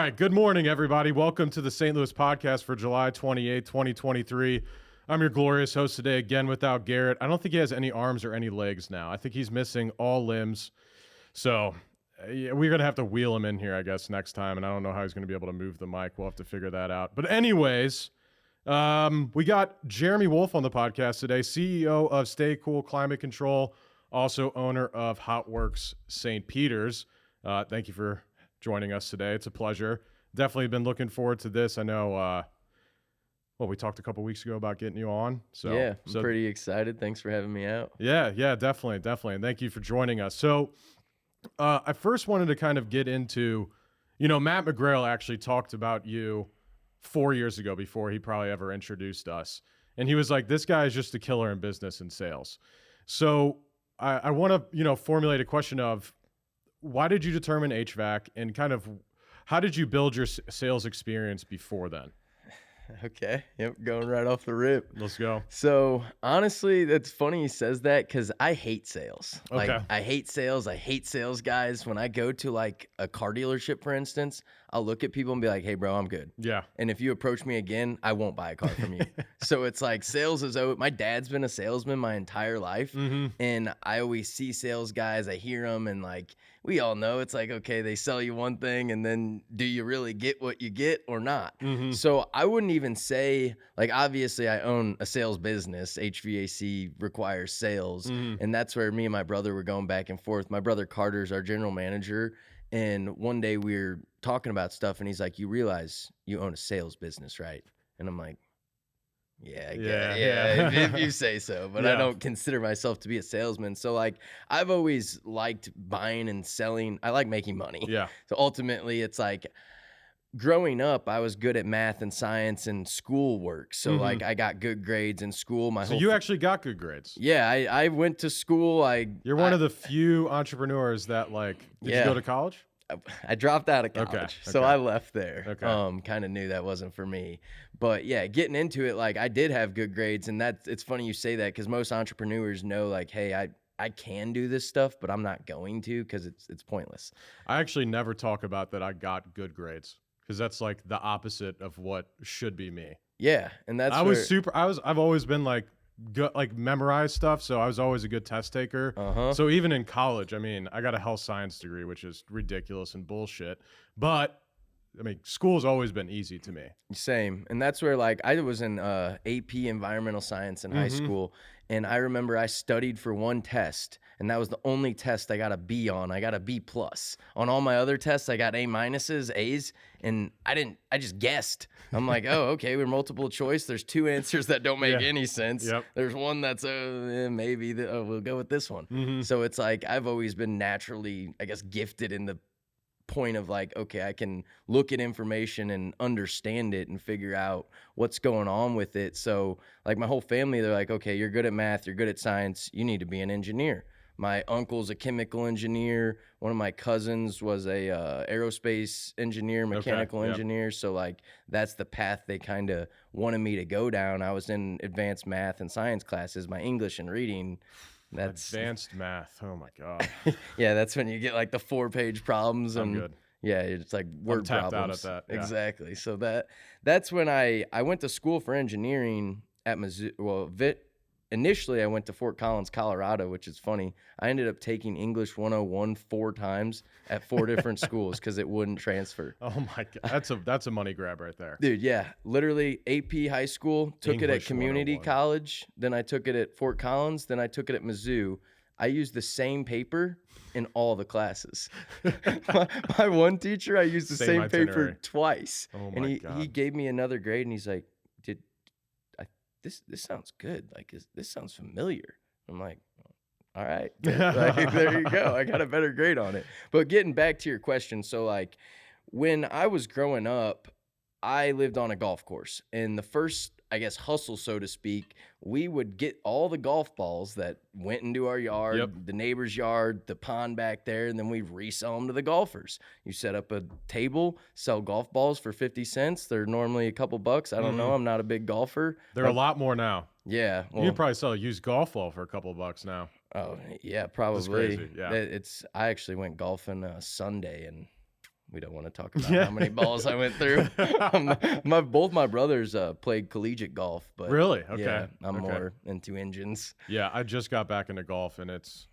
right. Good morning, everybody. Welcome to the St. Louis podcast for July 28, 2023. I'm your glorious host today, again, without Garrett. I don't think he has any arms or any legs now. I think he's missing all limbs. So we're going to have to wheel him in here, I guess, next time. And I don't know how he's going to be able to move the mic. We'll have to figure that out. But anyways, we got Jeremy Wolfe on the podcast today, CEO of Stay Cool Climate Control, also owner of Hotworks St. Peter's. Thank you for joining us today. It's a pleasure. Definitely been looking forward to this. I know, we talked a couple weeks ago about getting you on. I'm pretty excited. Thanks for having me out. Yeah, definitely. And thank you for joining us. So I first wanted to kind of get into, Matt McGrail actually talked about you 4 years ago before he probably ever introduced us. And he was like, this guy is just a killer in business and sales. So I want to, formulate a question of, why did you determine HVAC, and kind of how did you build your sales experience before then? Okay. Yep. Going right off the rip. Let's go. So honestly, that's funny he says that because I hate sales. Okay. Like I hate sales. I hate sales guys. When I go to like a car dealership, for instance, I'll look at people and be like, hey bro, I'm good. Yeah. And if you approach me again, I won't buy a car from you. So it's like sales is, my dad's been a salesman my entire life. Mm-hmm. And I always see sales guys, I hear them, and like, we all know it's like, okay, they sell you one thing and then do you really get what you get or not? Mm-hmm. So I wouldn't even say, like, obviously I own a sales business. HVAC requires sales. Mm-hmm. And that's where me and my brother were going back and forth. My brother Carter's our general manager. And one day we were talking about stuff and he's like, you realize you own a sales business, right? And I'm like, yeah, if you say so, but I don't consider myself to be a salesman. So like, I've always liked buying and selling. I like making money. Yeah. So ultimately it's like, growing up, I was good at math and science and school work. So like I got good grades in school. So you actually got good grades. Yeah, I went to school. You're one of the few entrepreneurs that did you go to college? I dropped out of college, Okay. So I left there. Okay. Kind of knew that wasn't for me. But yeah, getting into it, like I did have good grades, and it's funny you say that because most entrepreneurs know, like, hey, I can do this stuff, but I'm not going to because it's pointless. I actually never talk about that I got good grades because that's like the opposite of what should be me. Yeah, and that's I've always been like good, like memorize stuff, so I was always a good test taker. So even in college, I mean, I got a health science degree, which is ridiculous and bullshit, but I mean, school's always been easy to me. Same. And that's where like I was in AP environmental science in high school, and I remember I studied for one test, and that was the only test I got a B on. I got a B plus. On all my other tests, I got A minuses, A's, and I just guessed. I'm like, oh, okay, we're multiple choice. There's two answers that don't make any sense. Yep. There's one that's maybe we'll go with this one. So it's like I've always been naturally, I guess, gifted in the point of like, okay, I can look at information and understand it and figure out what's going on with it. So like my whole family, they're like, okay, you're good at math, you're good at science, you need to be an engineer. My uncle's a chemical engineer. One of my cousins was a aerospace engineer, mechanical engineer. So like that's the path they kind of wanted me to go down. I was in advanced math and science classes, my English and reading. That's advanced math. Oh my God. Yeah, that's when you get like the 4-page problems. I'm and good. Yeah, it's like word tapped problems. out at that. Yeah. Exactly. So that's when I went to school for engineering at Mizzou. Well, initially I went to Fort Collins, Colorado, which is funny. I ended up taking English 101 4 times at 4 different schools because it wouldn't transfer. Oh my God, that's a money grab right there, dude. Yeah, literally AP high school, took English it at community 101. college, then I took it at Fort Collins, then I took it at Mizzou. I used the same paper in all the classes. my one teacher, I used the same itinerary. paper twice. Oh and my God. he gave me another grade and he's like, this sounds good. Like, this sounds familiar. I'm like, all right, like, there you go. I got a better grade on it. But getting back to your question, so like when I was growing up, I lived on a golf course, and the first, I guess, hustle, so to speak, we would get all the golf balls that went into our yard, the neighbor's yard, the pond back there, and then we resell them to the golfers. You set up a table, sell golf balls for 50 cents. They're normally a couple bucks. I don't know. I'm not a big golfer. They're a lot more now. Yeah. Well, you could probably sell a used golf ball for a couple of bucks now. Oh, yeah, probably. That's crazy. Yeah. I actually went golfing Sunday, and We don't want to talk about how many balls I went through. Both my brothers played collegiate golf, but really? Okay. yeah, I'm more into engines. Yeah, I just got back into golf, and it's,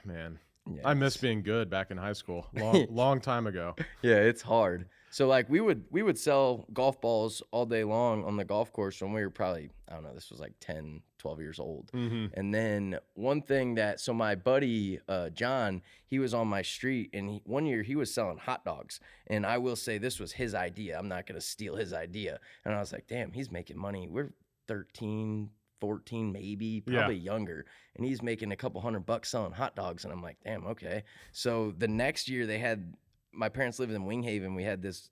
man, Yeah, I miss being good back in high school, long time ago. Yeah, it's hard. So like we would sell golf balls all day long on the golf course when we were probably, I don't know, this was like 10, 12 years old. And then one thing so my buddy John, he was on my street, and one year he was selling hot dogs, and I will say this was his idea. I'm not going to steal his idea. And I was like, damn, he's making money. We're 13, 14, maybe, probably younger. And he's making a couple $100 selling hot dogs. And I'm like, damn, okay. So the next year my parents lived in Winghaven. We had this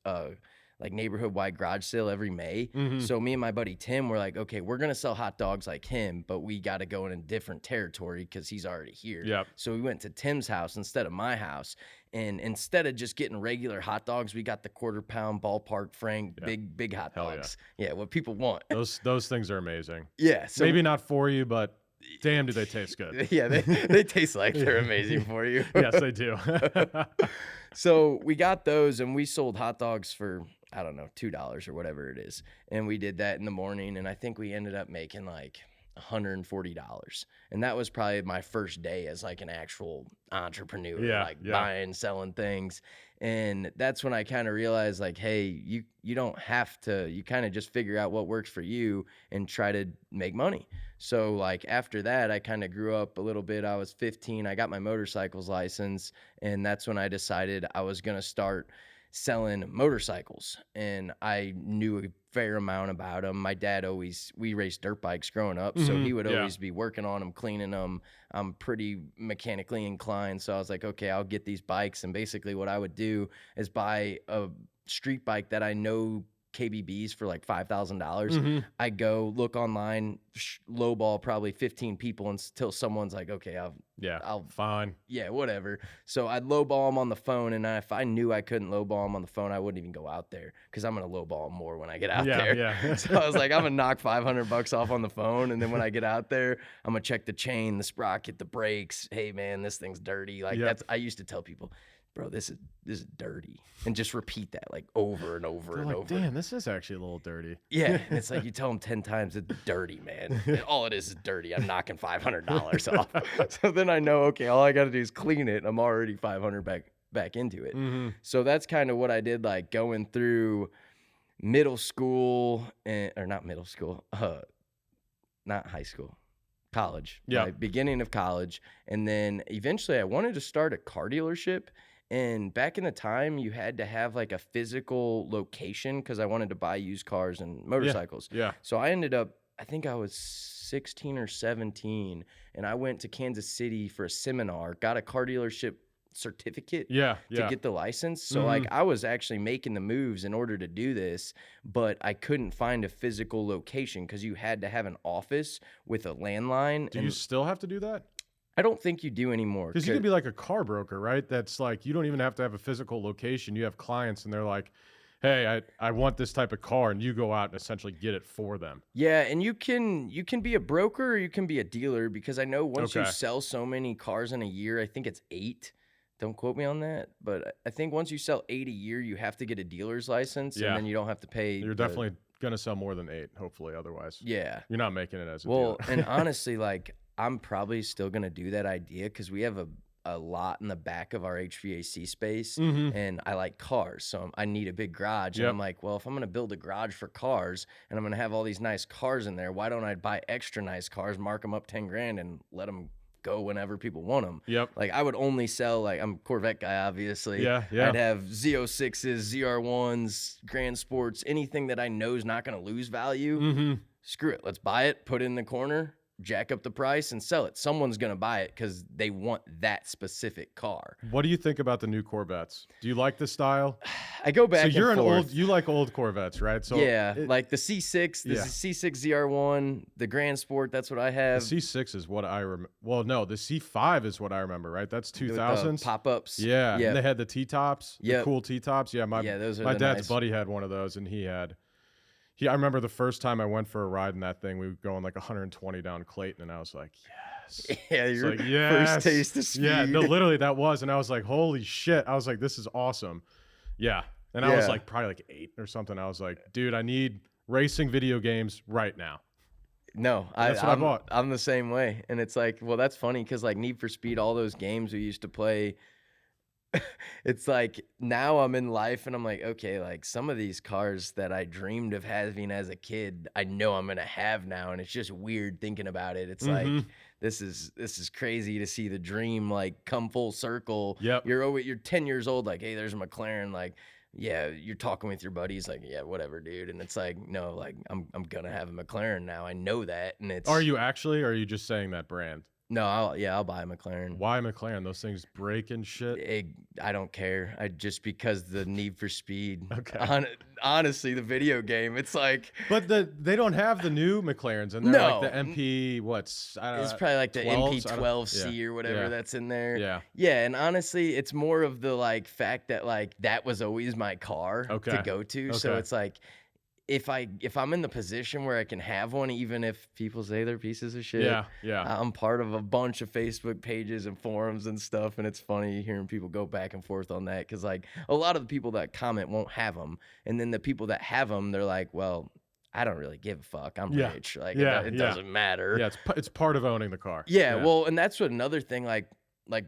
like neighborhood-wide garage sale every May. So me and my buddy Tim were like, okay, we're going to sell hot dogs like him, but we got to go in a different territory because he's already here. Yep. So we went to Tim's house instead of my house. And instead of just getting regular hot dogs, we got the quarter-pound ballpark Frank, big hot dogs. Yeah, what people want. Those things are amazing. Yeah. So maybe not for you, but damn, do they taste good. Yeah, they taste like they're amazing for you. Yes, they do. So we got those, and we sold hot dogs for, I don't know, $2 or whatever it is. And we did that in the morning, and I think we ended up making like $140. And that was probably my first day as like an actual entrepreneur, buying, selling things. And that's when I kind of realized, like, hey, you don't have to, you kind of just figure out what works for you and try to make money. So like after that, I kind of grew up a little bit. I was 15. I got my motorcycles license, and that's when I decided I was going to start selling motorcycles. And I knew a fair amount about them. My dad we raced dirt bikes growing up, so he would always be working on them, cleaning them. I'm pretty mechanically inclined, so I was like, okay, I'll get these bikes. And basically what I would do is buy a street bike that I know KBBs for like $5,000. I go look online, lowball probably 15 people until someone's like, okay, I'll fine. Yeah, whatever. So I'd lowball them on the phone, and if I knew I couldn't lowball them on the phone, I wouldn't even go out there because I'm gonna lowball them more when I get out there. Yeah. So I was like, I'm gonna knock $500 off on the phone, and then when I get out there, I'm gonna check the chain, the sprocket, the brakes. Hey man, this thing's dirty. Like I used to tell people, bro, this is dirty, and just repeat that like over and over and over. Damn, this is actually a little dirty. Yeah, and it's like you tell them 10 times it's dirty, man. And all it is dirty. I'm knocking $500 off. So then I know, okay, all I got to do is clean it. I'm already $500 back into it. So that's kind of what I did, like going through middle school, or not middle school, not high school. College. Like beginning of college. And then eventually I wanted to start a car dealership. And back in the time, you had to have like a physical location because I wanted to buy used cars and motorcycles. Yeah. So I ended up, I think I was 16 or 17, and I went to Kansas City for a seminar, got a car dealership certificate to get the license. So like I was actually making the moves in order to do this, but I couldn't find a physical location because you had to have an office with a landline. Do you still have to do that? I don't think you do anymore. Because you could be like a car broker, right? That's like, you don't even have to have a physical location. You have clients and they're like, hey, I want this type of car, and you go out and essentially get it for them. Yeah, and you can be a broker or you can be a dealer, because I know once you sell so many cars in a year, I think it's 8. Don't quote me on that, but I think once you sell 8 a year, you have to get a dealer's license, and then you don't have to pay. You're definitely going to sell more than 8, hopefully, otherwise. Yeah. You're not making it as a dealer. And honestly, like, I'm probably still going to do that idea because we have a lot in the back of our HVAC space, and I like cars, so I need a big garage. And I'm like, well, if I'm going to build a garage for cars and I'm going to have all these nice cars in there, why don't I buy extra nice cars, mark them up 10 grand, and let them go whenever people want them? Like I would only sell, like, I'm a Corvette guy, obviously. I'd have Z06s, ZR1s, Grand Sports, anything that I know is not going to lose value. Screw it, let's buy it, put it in the corner, jack up the price, and sell it. Someone's going to buy it because they want that specific car. What do you think about the new Corvettes? Do you like the style? I go back so you're and forth. You like old Corvettes, right? So like the C6, the C6 ZR1, the Grand Sport, that's what I have. The C6 is what I remember. Well, no, the C5 is what I remember, right? That's 2000s. Pop-ups. Yeah. And they had the T-tops, the cool T-tops. Yeah, my those are my dad's nice. buddy had one of those, and I remember the first time I went for a ride in that thing, we were going like 120 down Clayton, and I was like, yes. Yeah, It's your like, first yes. taste of speed. Yeah, no, literally that was. And I was like, holy shit. I was like, this is awesome. Yeah. And I was Yeah. like, probably like 8 or something. I was like, dude, I need racing video games right now. No, And that's what I bought. I'm the same way. And it's like, well, that's funny because like Need for Speed, all those games we used to play, it's like now I'm in life and I'm like, okay, like some of these cars that I dreamed of having as a kid, I know I'm gonna have now. And it's just weird thinking about it. It's like this is crazy to see the dream like come full circle. Yep. You're 10 years old, like, hey, there's a McLaren, like, yeah, you're talking with your buddies, like, yeah, whatever, dude. And it's like, no, like I'm gonna have a McLaren now. I know that. And it's Are you actually, or are you just saying that brand? no, I'll buy a McLaren. Why McLaren? Those things break and shit. I don't care. I just because the Need for Speed. Okay. Honestly, the video game, it's like. But they don't have the new McLarens, and they're like the MP. What's I don't know, it's probably like the 12s? MP12C or whatever that's in there. Yeah. Yeah, and honestly, it's more of the like fact that like that was always my car to go to. So it's like. If I'm in the position where I can have one, even if people say they're pieces of shit, I'm part of a bunch of Facebook pages and forums and stuff, and it's funny hearing people go back and forth on that because like a lot of the people that comment won't have them, and then the people that have them, they're like, well, I don't really give a fuck. I'm rich. Like it doesn't matter. Yeah, it's part of owning the car. Yeah, well, and that's what another thing like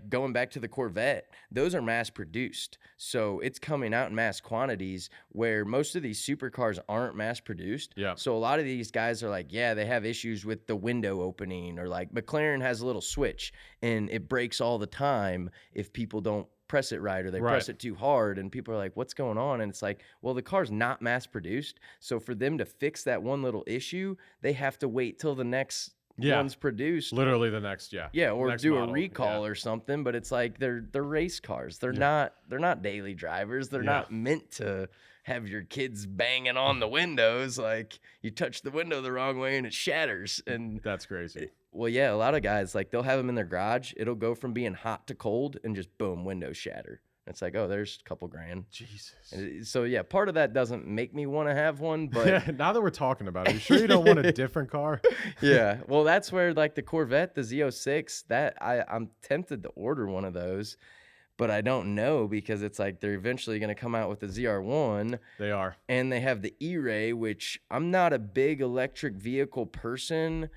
going back to the Corvette, those are mass produced. So it's coming out in mass quantities where most of these supercars aren't mass produced. Yeah. So a lot of these guys are like, yeah, they have issues with the window opening, or like McLaren has a little switch and it breaks all the time if people don't press it right or they press it too hard, and people are like, what's going on? And it's like, well, the car's not mass produced. So for them to fix that one little issue, they have to wait till the next one's produced, literally the next or next do model. a recall or something. But it's like they're race cars. They're not daily drivers. They're not meant to have your kids banging on the windows. Like you touch the window the wrong way and it shatters. And that's crazy. Well, yeah, a lot of guys like they'll have them in their garage. It'll go from being hot to cold and just boom, windows shatter. It's like, oh, there's a couple grand. Jesus. So yeah, part of that doesn't make me want to have one, but now that we're talking about it, you sure you don't want a different car? Yeah. Well, that's where like the Corvette, the Z06, that I'm tempted to order one of those, but I don't know because it's like they're eventually going to come out with the ZR1. They are. And they have the Eray, which I'm not a big electric vehicle person.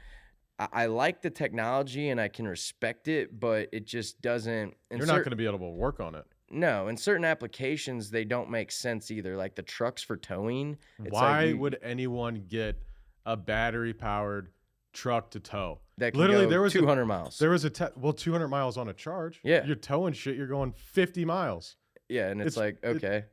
I like the technology and I can respect it, but it just doesn't. You're not going to be able to work on it. No, in certain applications, they don't make sense either. Like the trucks for towing. Why would anyone get a battery-powered truck to tow? That can literally go there was 200 miles. There was 200 miles on a charge. Yeah, you're towing shit. You're going 50 miles. Yeah, and it's like okay.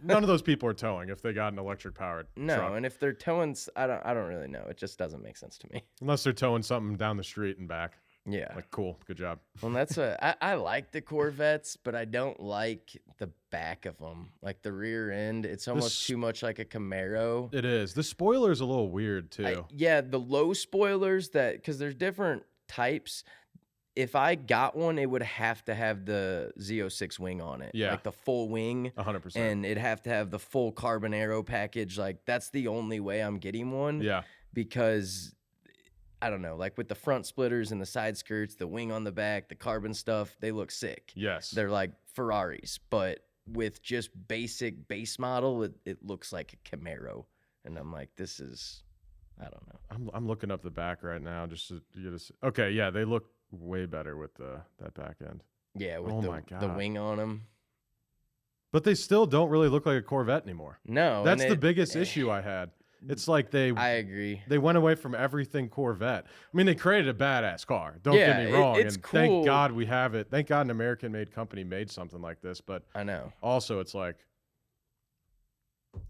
None of those people are towing if they got an electric-powered truck. And if they're towing, I don't really know. It just doesn't make sense to me. Unless they're towing something down the street and back. Yeah. Like, cool. Good job. Well, that's I like the Corvettes, but I don't like the back of them. Like the rear end, it's almost too much like a Camaro. It is. The spoiler's a little weird, too. The low spoilers because there's different types. If I got one, it would have to have the Z06 wing on it. Yeah. Like the full wing. 100%. And it'd have to have the full carbon aero package. Like that's the only way I'm getting one. Yeah. Because I don't know, like with the front splitters and the side skirts, the wing on the back, the carbon stuff, they look sick. Yes. They're like Ferraris, but with just basic base model, it looks like a Camaro. And I'm like, this is, I don't know. I'm looking up the back right now just to get a, okay, yeah, they look way better with that back end. Yeah, with the wing on them. But they still don't really look like a Corvette anymore. No. That's the biggest issue I had. It's like I agree. They went away from everything Corvette. I mean, they created a badass car. Don't get me wrong. It's cool. Thank God we have it. Thank God an American-made company made something like this. But I know. Also, it's like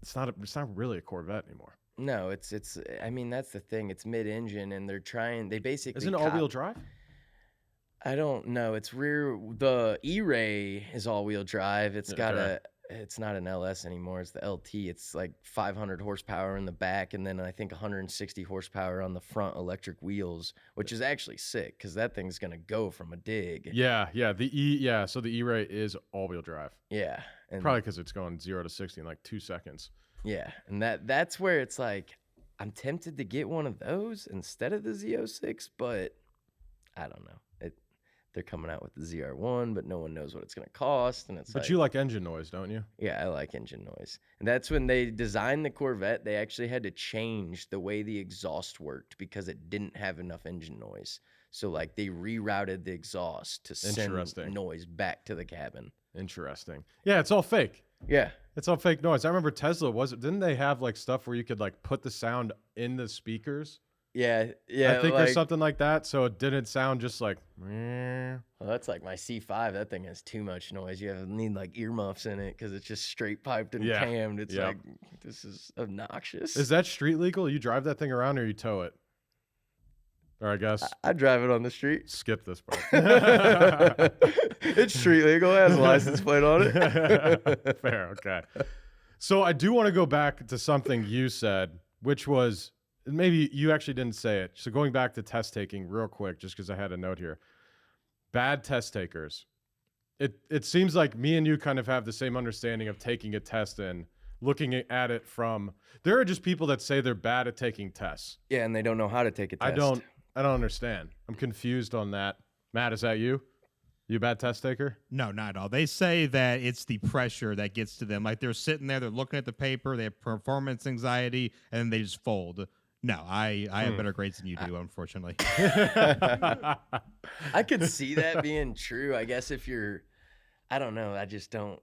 it's not really a Corvette anymore. No, it's. I mean, that's the thing. It's mid-engine, and they basically. Isn't it all-wheel drive? I don't know. It's rear. The Eray is all-wheel drive. It's got it's not an LS anymore. It's the LT. It's like 500 horsepower in the back, and then I think 160 horsepower on the front electric wheels, which is actually sick because that thing's gonna go from a dig. Yeah. So the E-Ray is all-wheel drive. Yeah, and probably because it's going 0 to 60 in like 2 seconds. Yeah, and that's where it's like I'm tempted to get one of those instead of the Z06, but I don't know. They're coming out with the ZR1, but no one knows what it's going to cost. And it's But you like engine noise, don't you? Yeah, I like engine noise. And that's when they designed the Corvette, they actually had to change the way the exhaust worked because it didn't have enough engine noise. So like they rerouted the exhaust to send noise back to the cabin. Interesting. Yeah, it's all fake. Yeah. It's all fake noise. I remember Tesla didn't they have like stuff where you could like put the sound in the speakers? Yeah. I think there's something like that, so it didn't sound just like. Well, that's like my C5. That thing has too much noise. You need like earmuffs in it because it's just straight piped and cammed. It's like, this is obnoxious. Is that street legal? You drive that thing around or you tow it? Or I guess I drive it on the street. Skip this part. It's street legal. It has a license plate on it. Fair. Okay. So I do want to go back to something you said, which was. Maybe you actually didn't say it. So going back to test taking real quick, just because I had a note here. Bad test takers. It seems like me and you kind of have the same understanding of taking a test and looking at it from. There are just people that say they're bad at taking tests. Yeah, and they don't know how to take a test. I don't understand. I'm confused on that. Matt, is that you? You a bad test taker? No, not at all. They say that it's the pressure that gets to them. Like they're sitting there, they're looking at the paper, they have performance anxiety, and then they just fold. No, I have better grades than you do, unfortunately. I could see that being true. I guess if you're, I don't know. I don't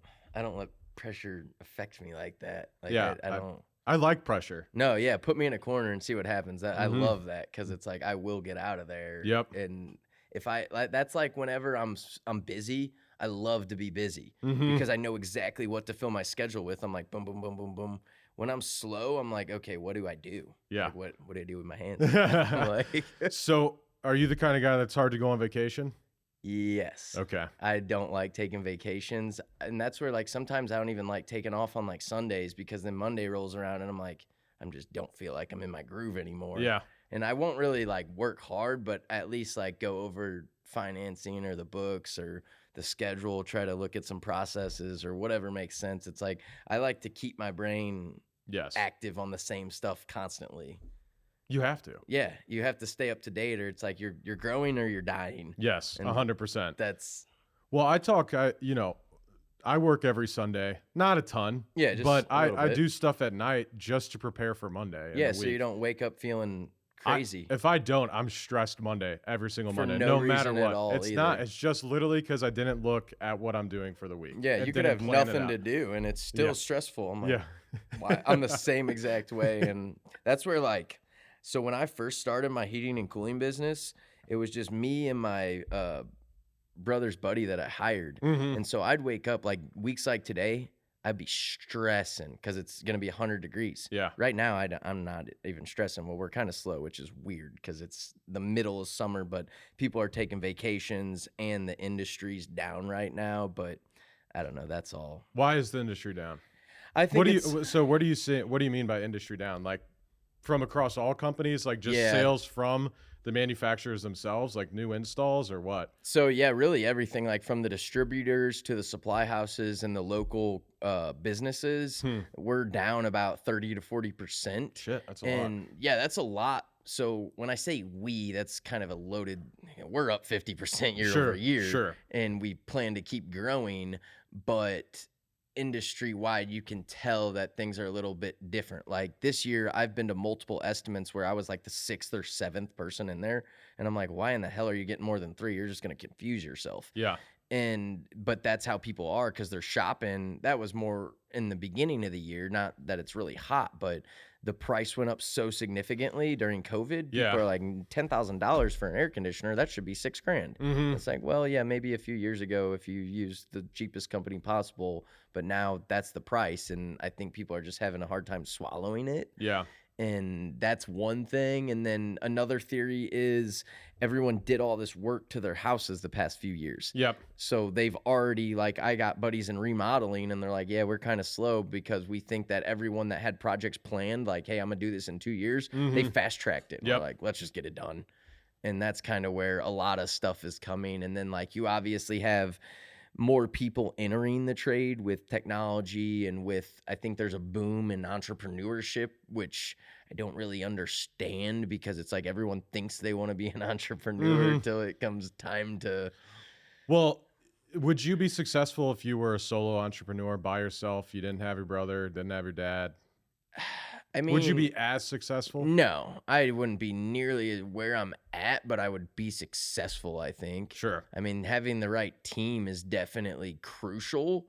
let pressure affect me like that. Like, yeah, I don't. I like pressure. No, yeah, put me in a corner and see what happens. I love that because it's like I will get out of there. Yep. And if that's like whenever I'm busy, I love to be busy because I know exactly what to fill my schedule with. I'm like boom, boom, boom, boom, boom. When I'm slow, I'm like, okay, what do I do? Yeah. Like, what do I do with my hands? So are you the kind of guy that's hard to go on vacation? Yes. Okay. I don't like taking vacations. And that's where like sometimes I don't even like taking off on like Sundays because then Monday rolls around and I'm like, just don't feel like I'm in my groove anymore. Yeah. And I won't really like work hard, but at least like go over financing or the books or the schedule, try to look at some processes or whatever makes sense. It's like I like to keep my brain active on the same stuff constantly. You have to. Yeah, you have to stay up to date, or it's like you're growing or you're dying. Yes, 100%. That's well. I work every Sunday, not a ton. Yeah, just but I do stuff at night just to prepare for Monday. Yeah, so you don't wake up feeling crazy. If I don't, I'm stressed Monday, every single Monday, no matter reason what. at all It's either. not. It's just literally because I didn't look at what I'm doing for the week. Yeah, you could have nothing to do, and it's still stressful. I'm like, why? I'm the same exact way, and that's where like, so when I first started my heating and cooling business, it was just me and my brother's buddy that I hired, and so I'd wake up like weeks like today. I'd be stressing because it's going to be 100 degrees. Yeah. Right now, I'm not even stressing. Well, we're kind of slow, which is weird because it's the middle of summer, but people are taking vacations and the industry's down right now. But I don't know. That's all. Why is the industry down? I think what do you mean by industry down? Like from across all companies, like just sales from the manufacturers themselves, like new installs or what? So yeah, really everything, like from the distributors to the supply houses and the local businesses, we're down about 30 to 40%. Shit, that's a lot. And yeah, that's a lot. So when I say we, that's kind of a loaded, we're up 50% year over year. Sure. And we plan to keep growing, but industry wide, you can tell that things are a little bit different. Like this year, I've been to multiple estimates where I was like the 6th or 7th person in there. And I'm like, why in the hell are you getting more than 3? You're just going to confuse yourself. Yeah. But that's how people are because they're shopping. That was more in the beginning of the year, not that it's really hot, but the price went up so significantly during COVID. People are like $10,000 for an air conditioner. That should be $6,000. It's like, well, yeah, maybe a few years ago if you used the cheapest company possible, but now that's the price. And I think people are just having a hard time swallowing it. Yeah. And that's one thing. And then another theory is everyone did all this work to their houses the past few years. Yep. So they've already, like, I got buddies in remodeling and they're like, yeah, we're kind of slow because we think that everyone that had projects planned, like, hey, I'm going to do this in 2 years, they fast tracked it. Yep. We're like, let's just get it done. And that's kind of where a lot of stuff is coming. And then, like, you obviously have more people entering the trade with technology and with, I think there's a boom in entrepreneurship, which I don't really understand because it's like everyone thinks they want to be an entrepreneur until it comes time to. Well, would you be successful if you were a solo entrepreneur by yourself? You didn't have your brother, didn't have your dad. I mean, Would you be as successful? No, I wouldn't be nearly where I'm at, but I would be successful, I think. Sure. I mean, having the right team is definitely crucial.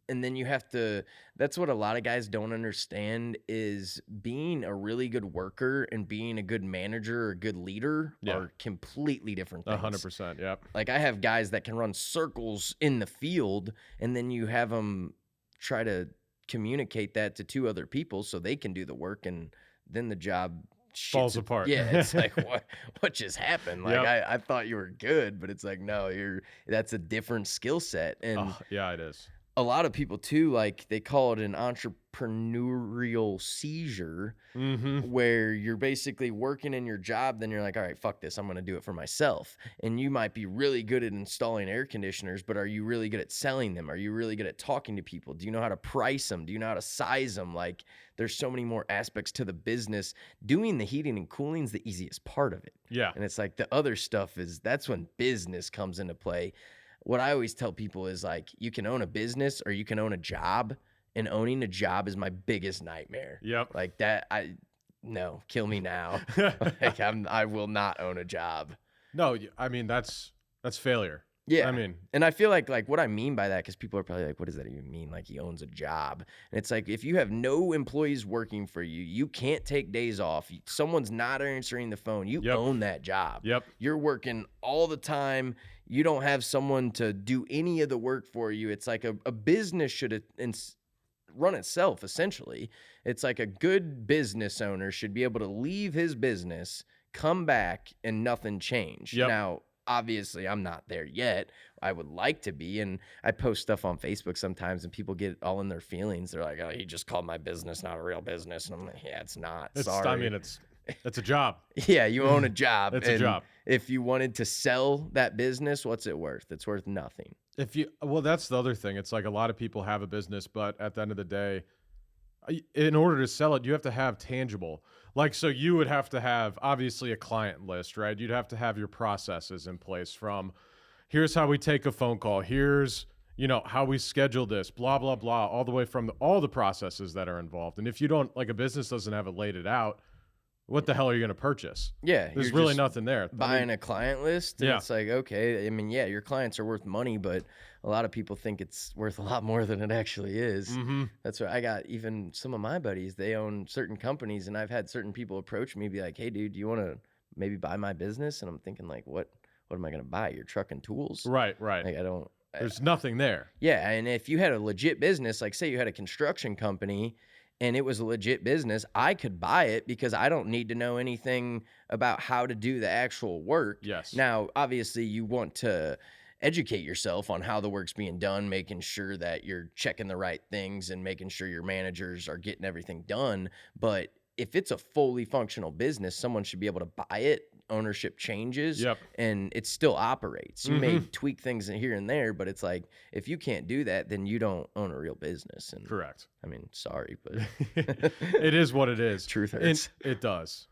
And then you have to, that's what a lot of guys don't understand is being a really good worker and being a good manager or a good leader are completely different things. 100%. Yep. Like I have guys that can run circles in the field, and then you have them try to communicate that to 2 other people so they can do the work, and then the job falls apart. Yeah, it's like what just happened? Like I thought you were good, but it's like no, that's a different skill set. And yeah, it is. A lot of people too, like they call it an entrepreneurial seizure, where you're basically working in your job, then you're like, all right, fuck this, I'm gonna do it for myself. And you might be really good at installing air conditioners, but are you really good at selling them? Are you really good at talking to people? Do you know how to price them? Do you know how to size them? Like there's so many more aspects to the business. Doing the heating and cooling is the easiest part of it. Yeah. And it's like the other stuff that's when business comes into play. What I always tell people is like, you can own a business or you can own a job, and owning a job is my biggest nightmare. Yep. Like that, no, kill me now. Like I will not own a job. No, I mean, that's failure. Yeah. I mean, and I feel like what I mean by that, because people are probably like, what does that even mean? Like he owns a job. And it's like, if you have no employees working for you, you can't take days off. Someone's not answering the phone. You own that job. Yep. You're working all the time. You don't have someone to do any of the work for you. It's like a business should run itself, essentially. It's like a good business owner should be able to leave his business, come back, and nothing changed. Yep. Now, obviously, I'm not there yet. I would like to be. And I post stuff on Facebook sometimes, and people get all in their feelings. They're like, oh, you just called my business not a real business. And I'm like, yeah, it's not. Sorry. I mean, it's a job. Yeah, you own a job. It's a job. If you wanted to sell that business, what's it worth? It's worth nothing. Well, that's the other thing. It's like a lot of people have a business, but at the end of the day, in order to sell it, you have to have tangible. Like, so you would have to have obviously a client list, right? You'd have to have your processes in place from here's how we take a phone call. Here's, how we schedule this, blah, blah, blah, all the way from all the processes that are involved. And if you don't, like a business doesn't have it laid it out, what the hell are you going to purchase? Yeah. There's really nothing there. Buying a client list. And it's like, okay, I mean, yeah, your clients are worth money, but a lot of people think it's worth a lot more than it actually is. Mm-hmm. That's why I got even some of my buddies, they own certain companies, and I've had certain people approach me, be like, hey, dude, do you want to maybe buy my business? And I'm thinking like, what am I going to buy? Your truck and tools? Right. Like There's nothing there. Yeah. And if you had a legit business, like say you had a construction company and it was a legit business, I could buy it because I don't need to know anything about how to do the actual work. Yes. Now, obviously, you want to educate yourself on how the work's being done, making sure that you're checking the right things and making sure your managers are getting everything done. But if it's a fully functional business, someone should be able to buy it. Ownership changes and it still operates. You may tweak things here and there, but it's like, if you can't do that, then you don't own a real business. And correct. I mean, sorry, but it is what it is. Truth hurts. It does.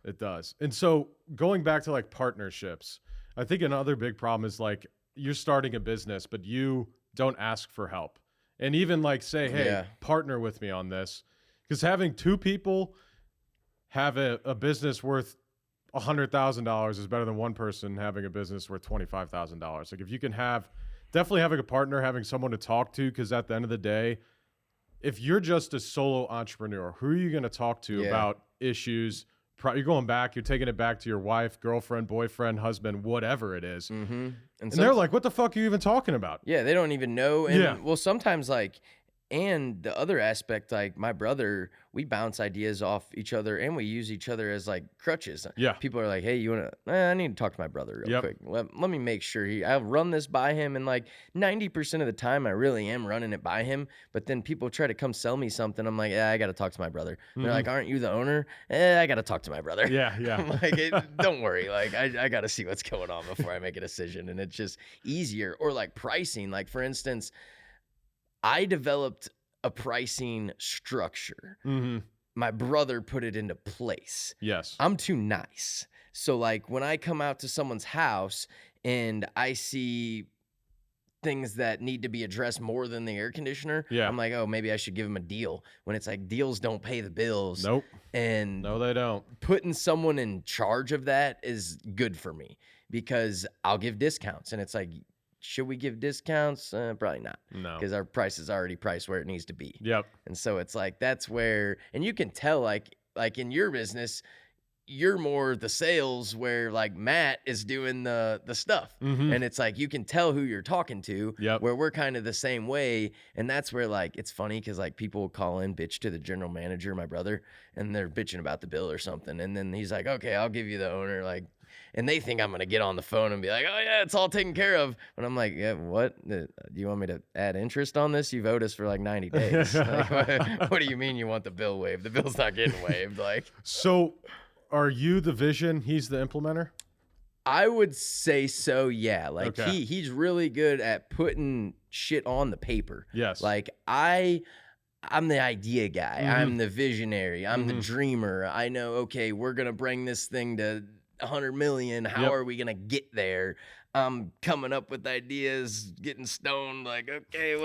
And so going back to like partnerships, I think another big problem is like you're starting a business, but you don't ask for help. And even like say, hey, partner with me on this. Because having 2 people have a business worth $100,000 is better than one person having a business worth $25,000. Like if you can definitely having a partner, having someone to talk to, because at the end of the day, if you're just a solo entrepreneur, who are you going to talk to about issues? You're going back, you're taking it back to your wife, girlfriend, boyfriend, husband, whatever it is. Mm-hmm. And they're like, what the fuck are you even talking about? Yeah, they don't even know. And well, sometimes like And the other aspect, like my brother, we bounce ideas off each other and we use each other as like crutches. Yeah. People are like, hey, you want to, I need to talk to my brother real quick. Let me make sure I'll run this by him. And like 90% of the time, I really am running it by him. But then people try to come sell me something. I'm like, I got to talk to my brother. They're like, aren't you the owner? I got to talk to my brother. Yeah. I'm like, don't worry. Like, I got to see what's going on before I make a decision. And it's just easier. Or like pricing. Like, for instance, I developed a pricing structure. My brother put it into place. Yes. I'm too nice. So like when I come out to someone's house and I see things that need to be addressed more than the air conditioner, I'm like, oh, maybe I should give them a deal. When it's like deals don't pay the bills. Nope. And no, they don't. Putting someone in charge of that is good for me because I'll give discounts. And it's like, should we give discounts? Probably not. No. Because our price is already priced where it needs to be. Yep. And so it's like, that's where, and you can tell like in your business, you're more the sales where like Matt is doing the stuff. And it's like, you can tell who you're talking to where we're kind of the same way. And that's where like, it's funny because like people will call in, bitch to the general manager, my brother, and they're bitching about the bill or something. And then he's like, okay, I'll give you the owner. Like, and they think I'm going to get on the phone and be like, oh, yeah, it's all taken care of. And I'm like, yeah, what? Do you want me to add interest on this? You've owed us for like 90 days. Like, what do you mean you want the bill waived? The bill's not getting waived. Like, so are you the vision? He's the implementer? I would say so, yeah. Like, he's really good at putting shit on the paper. Yes. Like, I'm the idea guy. I'm the visionary. I'm the dreamer. I know, okay, we're going to bring this thing to 100 million. How are we going to get there? I'm coming up with ideas, getting stoned. Like, okay,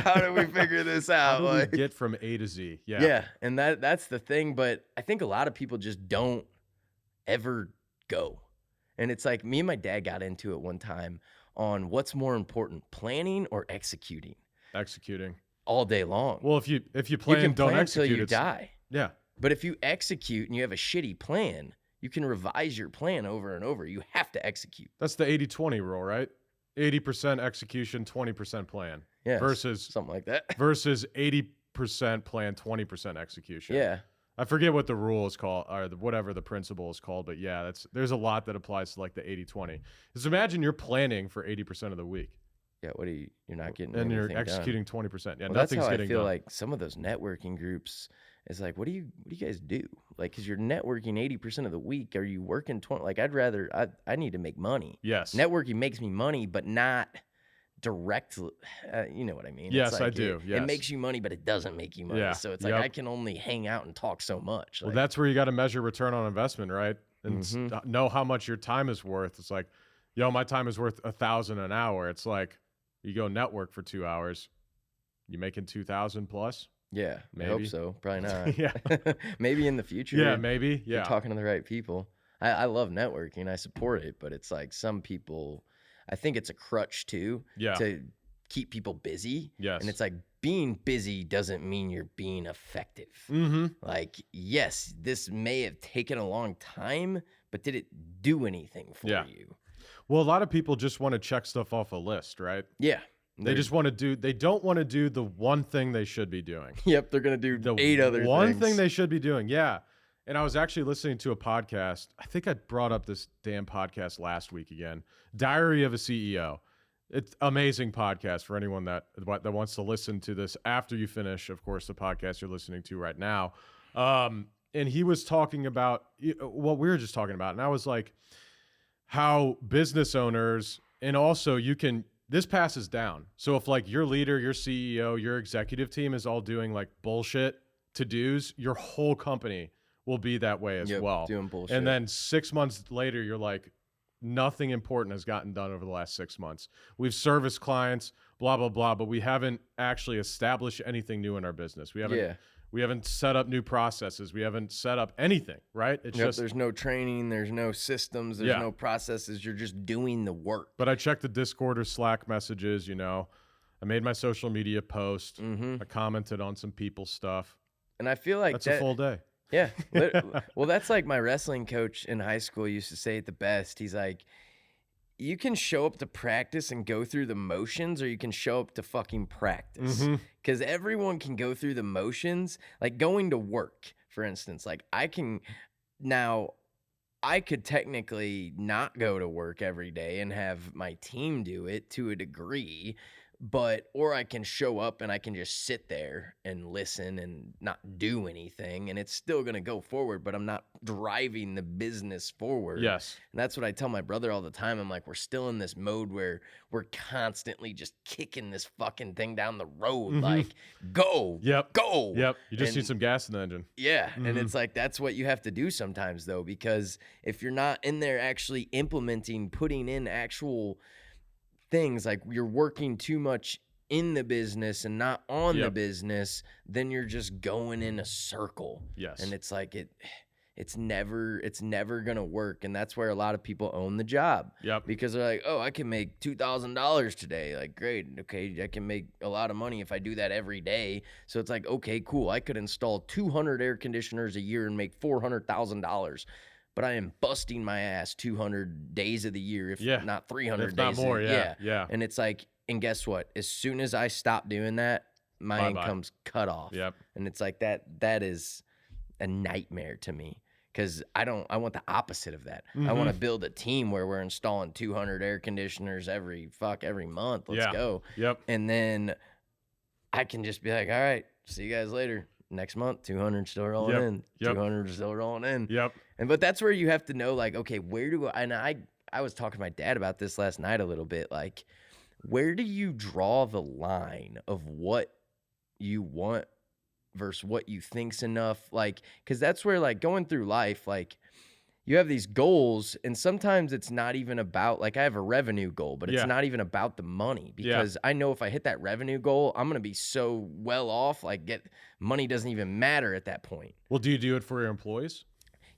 how do we figure this out? How do we get from A to Z? Yeah. Yeah. And that's the thing. But I think a lot of people just don't ever go. And it's like me and my dad got into it one time on what's more important, planning or executing. Executing. All day long. Well, if you plan, you can don't plan execute, till you die. Yeah. But if you execute and you have a shitty plan, you can revise your plan over and over. You have to execute. That's the 80-20 rule, right? 80% execution, 20% plan. Yeah. Versus something like that. Versus 80% plan, 20% execution. Yeah. I forget what the rule is called or whatever the principle is called, but yeah, there's a lot that applies to like the 80-20. Just imagine you're planning for 80% of the week. Yeah, you're not getting and you're done. executing 20%. Yeah, well, nothing's that's how getting I feel done. like some of those networking groups is like, what do you guys do? Like, because you're networking 80% of the week. Are you working 20? Like, I need to make money. Yes. Networking makes me money, but not directly. You know what I mean? Yes, it's like I do. Yes. It makes you money, but it doesn't make you money. Yeah. So it's like, I can only hang out and talk so much. Well, that's where you got to measure return on investment, right? And know how much your time is worth. It's like, yo, my time is worth $1,000 an hour. It's like, you go network for 2 hours, you making 2,000 plus? Yeah, maybe. I hope so. Probably not. Yeah. Maybe in the future. Yeah, maybe. Yeah. You're talking to the right people. I love networking. I support it, but it's like some people, I think it's a crutch too. Yeah. To keep people busy. Yes. And it's like being busy doesn't mean you're being effective. Like, yes, this may have taken a long time, but did it do anything for you? Well, a lot of people just want to check stuff off a list, right? Yeah. They just want to they don't want to do the one thing they should be doing. Yep, they're going to do 8 other one things. thing they should be doing. Yeah. And I was actually listening to a podcast. I think I brought up this damn podcast last week again. Diary of a CEO. It's amazing podcast for anyone that wants to listen to this after you finish, of course, the podcast you're listening to right now. And he was talking about what we were just talking about. And I was like, how business owners, and also this passes down. So if like your leader, your CEO, your executive team is all doing like bullshit to-dos, your whole company will be that way as well. Doing bullshit. And then 6 months later, you're like, nothing important has gotten done over the last 6 months. We've serviced clients, blah, blah, blah, but we haven't actually established anything new in our business. We haven't set up new processes. We haven't set up anything, right? It's just there's no training, there's no systems, there's no processes. You're just doing the work. But I checked the Discord or Slack messages, I made my social media post. I commented on some people's stuff. And I feel like that's a full day. Yeah. Well, that's like my wrestling coach in high school used to say it the best. He's like, you can show up to practice and go through the motions, or you can show up to fucking practice. Because everyone can go through the motions, like going to work, for instance. Like I could technically not go to work every day and have my team do it to a degree, or I can show up and I can just sit there and listen and not do anything, and it's still going to go forward, but I'm not driving the business forward. Yes. And that's what I tell my brother all the time. I'm like, we're still in this mode where we're constantly just kicking this fucking thing down the road. Like, go, go. Yep. You just need some gas in the engine. Yeah. And it's like, that's what you have to do sometimes, though, because if you're not in there actually implementing, putting in actual things, like you're working too much in the business and not on the business, then you're just going in a circle. Yes. And it's like it's never gonna work. And that's where a lot of people own the job. Yep. Because they're like, oh, I can make $2,000 today. Like, great, okay, I can make a lot of money if I do that every day. So it's like, okay, cool. I could install 200 air conditioners a year and make $400,000. But I am busting my ass 200 days of the year, if not 300 if days. Not more, yeah. And it's like, and guess what? As soon as I stop doing that, my income's cut off. Yep. And it's like that is a nightmare to me, because I want the opposite of that. I want to build a team where we're installing 200 air conditioners every month. Let's go. Yep. And then I can just be like, all right, see you guys later. Next month, 200 still rolling in. 200 still rolling in. Yep. But that's where you have to know, like, okay, where do I, and I was talking to my dad about this last night a little bit, like, where do you draw the line of what you want versus what you think's enough? Like, because that's where, like, going through life, like, you have these goals, and sometimes it's not even about, like, I have a revenue goal, but it's not even about the money, because I know if I hit that revenue goal, I'm going to be so well off, like, money doesn't even matter at that point. Well, do you do it for your employees?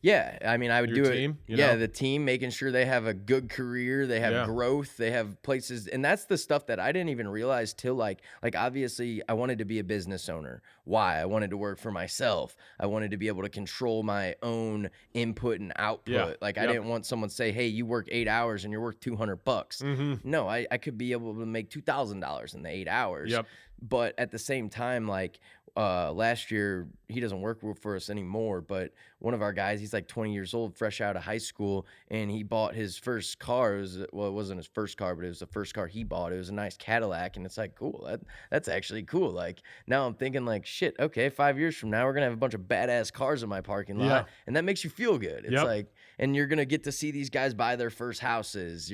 Yeah, I mean, I would do team, it. Yeah, the team, making sure they have a good career, they have growth, they have places, and that's the stuff that I didn't even realize till like obviously I wanted to be a business owner. Why? I wanted to work for myself. I wanted to be able to control my own input and output. Yeah. Like I didn't want someone to say, "Hey, you work 8 hours and you're worth $200." No, I could be able to make $2,000 in the 8 hours. Yep. But at the same time, like last year, he doesn't work for us anymore, but one of our guys, he's like 20 years old, fresh out of high school, and he bought his first car. It wasn't his first car, but it was the first car he bought. It was a nice Cadillac, and it's like, cool. That's actually cool. Like, now I'm thinking, like, shit, okay, 5 years from now, we're going to have a bunch of badass cars in my parking lot, and that makes you feel good. It's like, and you're going to get to see these guys buy their first houses.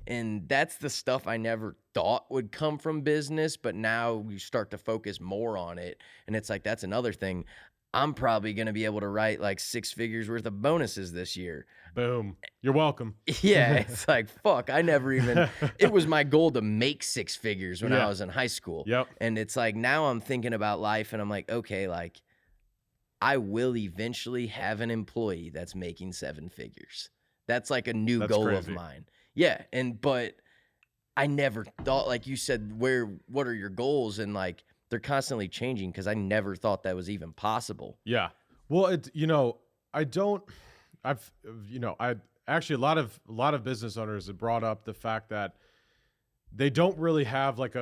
And that's the stuff I never thought would come from business, but now you start to focus more on it. And it's like, that's another thing. I'm probably going to be able to write like 6 figures worth of bonuses this year. Boom. You're welcome. Yeah. It's like, fuck, I never even, it was my goal to make 6 figures when I was in high school. Yep. And it's like, now I'm thinking about life and I'm like, okay, like I will eventually have an employee that's making 7 figures. That's like a new goal of mine. Yeah. But I never thought, like you said, what are your goals? And like, they're constantly changing, because I never thought that was even possible. Yeah. Well, I actually, a lot of business owners have brought up the fact that they don't really have like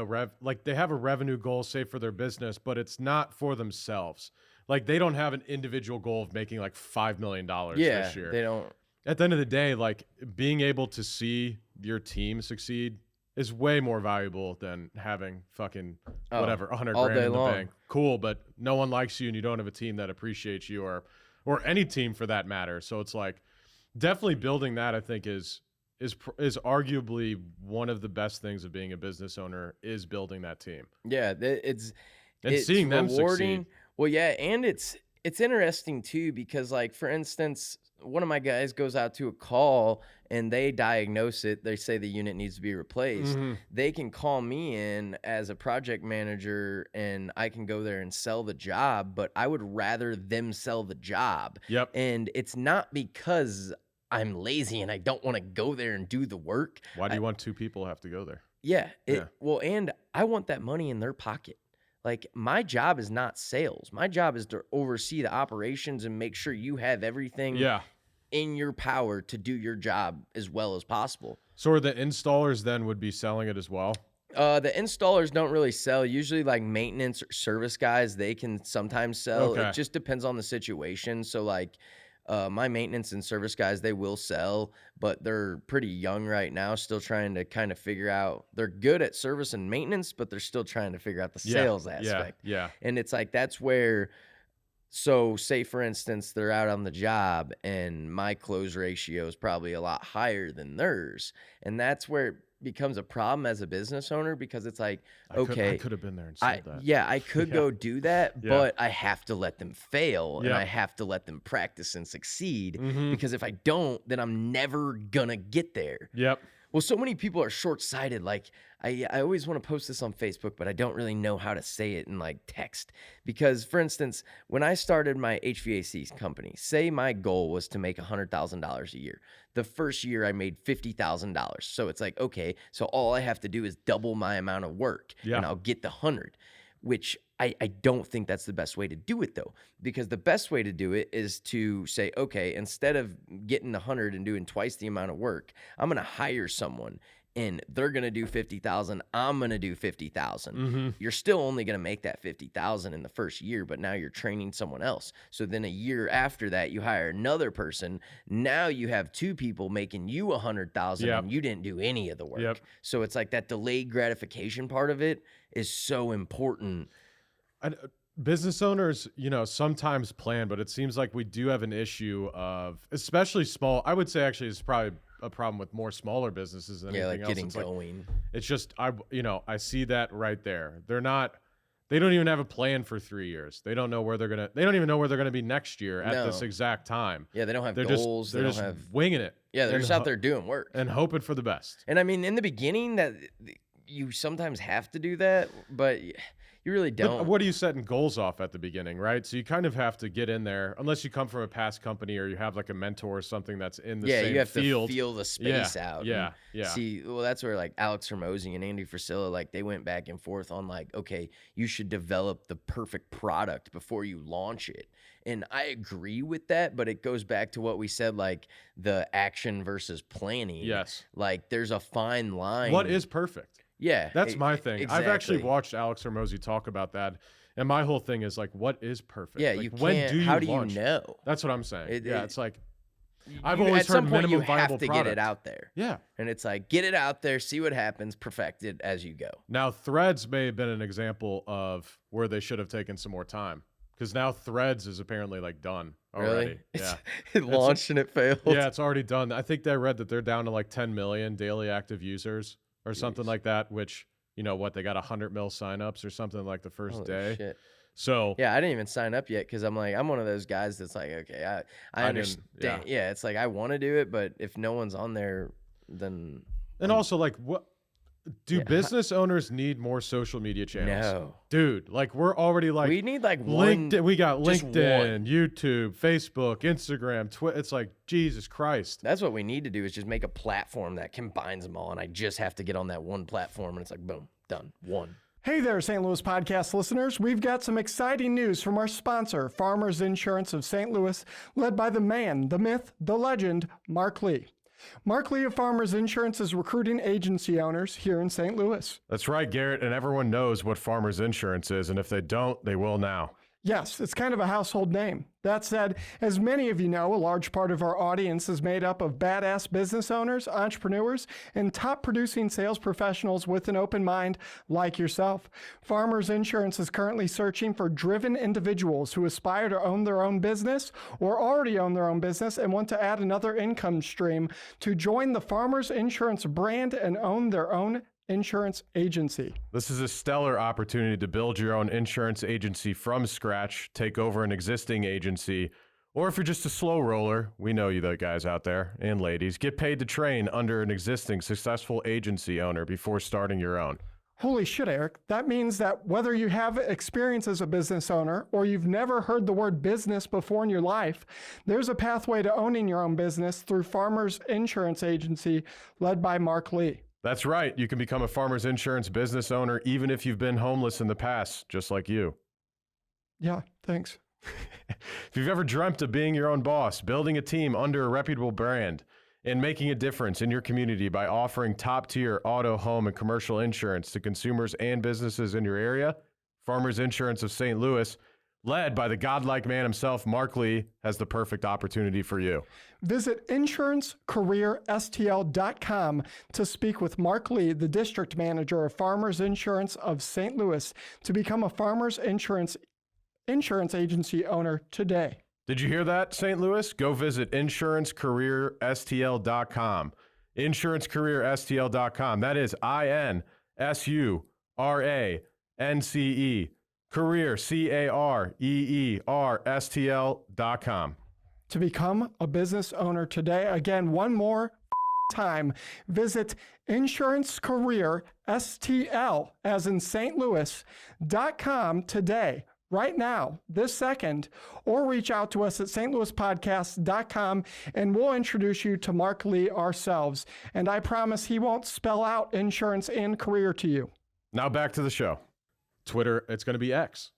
they have a revenue goal, say, for their business, but it's not for themselves. Like, they don't have an individual goal of making like $5 million this year. They don't. At the end of the day, like, being able to see your team succeed is way more valuable than having fucking whatever, 100 grand in the bank. Cool, but no one likes you and you don't have a team that appreciates you, or any team for that matter. So it's like, definitely building that, I think, is arguably one of the best things of being a business owner, is building that team. Yeah, it's seeing them rewarding. succeed. Well, yeah, and it's interesting too, because like, for instance, one of my guys goes out to a call and they diagnose it. They say the unit needs to be replaced. They can call me in as a project manager and I can go there and sell the job, but I would rather them sell the job. Yep. And it's not because I'm lazy and I don't want to go there and do the work. Why do you want 2 people to have to go there? Yeah. Well, and I want that money in their pocket. Like, my job is not sales. My job is to oversee the operations and make sure you have everything in your power to do your job as well as possible. So are the installers then would be selling it as well? The installers don't really sell. Usually, like maintenance or service guys, they can sometimes sell. Okay. It just depends on the situation. So, like, my maintenance and service guys, they will sell, but they're pretty young right now, still trying to kind of figure out. They're good at service and maintenance, but they're still trying to figure out the sales aspect. Yeah. And it's like that's where. So, say for instance, they're out on the job, and my close ratio is probably a lot higher than theirs, and that's where it becomes a problem as a business owner, because it's like, I could have been there and sold that. yeah, I could go do that, Yeah. but I have to let them fail, and Yeah. I have to let them practice and succeed, Mhm. because if I don't, then I'm never gonna get there. Yep. Well, so many people are short-sighted. Like, I always want to post this on Facebook, but I don't really know how to say it in like text. Because, for instance, when I started my HVAC company, say my goal was to make $100,000 a year. The first year I made $50,000. So it's like, okay, so all I have to do is double my amount of work, Yeah. and I'll get the 100. Which I don't think that's the best way to do it, though, because the best way to do it is to say, okay, instead of getting the 100 and doing twice the amount of work, I'm going to hire someone, and they're going to do 50,000. I'm going to do 50,000. Mm-hmm. You're still only going to make that 50,000 in the first year, but now you're training someone else. So then a year after that, you hire another person. Now you have two people making you 100,000, Yep. and you didn't do any of the work. Yep. So it's like that delayed gratification part of it is so important. Business owners, sometimes plan, but it seems like we do have an issue of, especially small. I would say actually it's probably a problem with more smaller businesses than Yeah, anything like else. getting It's like, going. it's just I see that right there. They don't even have a plan for 3 years. They don't even know where they're gonna be next year at this No. exact time. Yeah, they don't have They're goals. they're They just don't have. winging it. Yeah, they're and just out there doing work. and hoping for the best. And I mean, in the beginning, that you sometimes have to do that, but you really But don't. what are you setting goals off at the beginning, right? So you kind of have to get in there, unless you come from a past company or you have like a mentor or something that's in the same you have field. to feel the space out. Yeah, and yeah. See, well, that's where like Alex Hormozy and Andy Frisella, like they went back and forth on like, okay, you should develop the perfect product before you launch it. And I agree with that, but it goes back to what we said, like the action versus planning. Yes. Like there's a fine line. What is perfect? Yeah. That's my thing. I've actually exactly. watched Alex Hormozy talk about that, and my whole thing is like, what is perfect? Yeah, like, you can't. when do you how do launch? you know? That's what I'm saying. It's like I've You- always at some heard point, minimum you viable have to product. get it out there. Yeah. And it's like, get it out there, see what happens, perfect it as you go. Now, Threads may have been an example of where they should have taken some more time, because now Threads is apparently like done already. Really? Yeah. It launched and it failed. Yeah, it's already done. I think I read that they're down to like 10 million daily active users or something Jeez. like that, which, they got 100 mil signups or something like the first Holy day. shit. So Yeah, I didn't even sign up yet because I'm one of those guys that's like, okay, I I didn't- understand. Yeah, it's like I want to do it, but if no one's on there, then and also like what do Yeah. business owners need more social media channels? no. Dude, like we're already like We need like one. LinkedIn, we got just LinkedIn, YouTube, Facebook, Instagram, Twitter. It's like Jesus Christ. That's what we need to do is just make a platform that combines them all, and I just have to get on that one platform, and it's like boom, done, one. Hey there, St. Louis podcast listeners. We've got some exciting news from our sponsor, Farmers Insurance of St. Louis, led by the man, the myth, the legend, Mark Lee. Mark Lee of Farmers Insurance is recruiting agency owners here in St. Louis. That's right, Garrett, and everyone knows what Farmers Insurance is, and if they don't, they will now. Yes, it's kind of a household name. That said, as many of you know, a large part of our audience is made up of badass business owners, entrepreneurs, and top producing sales professionals with an open mind like yourself. Farmers Insurance is currently searching for driven individuals who aspire to own their own business or already own their own business and want to add another income stream to join the Farmers Insurance brand and own their own insurance agency. This is a stellar opportunity to build your own insurance agency from scratch, take over an existing agency, or if you're just a slow roller, we know you the guys out there and ladies, get paid to train under an existing successful agency owner before starting your own. Holy shit, Eric. That means that whether you have experience as a business owner or you've never heard the word business before in your life, there's a pathway to owning your own business through Farmers Insurance Agency led by Mark Lee. That's right. You can become a Farmers Insurance business owner even if you've been homeless in the past, just like you. Yeah, thanks. If you've ever dreamt of being your own boss, building a team under a reputable brand, and making a difference in your community by offering top-tier auto, home, and commercial insurance to consumers and businesses in your area, Farmers Insurance of St. Louis, led by the godlike man himself, Mark Lee, has the perfect opportunity for you. Visit insurancecareerstl.com to speak with Mark Lee, the district manager of Farmers Insurance of St. Louis, to become a Farmers Insurance agency owner today. Did you hear that, St. Louis? Go visit insurancecareerstl.com. Insurancecareerstl.com. That is INSURANCE, career, CAREERSTL.com. To become a business owner today, again, one more time, visit insurancecareerstl, as in St. Louis.com today. Right now, this second, or reach out to us at stlouispodcast.com and we'll introduce you to Mark Lee ourselves. And I promise he won't spell out insurance and career to you. Now back to the show. Twitter, it's going to be X.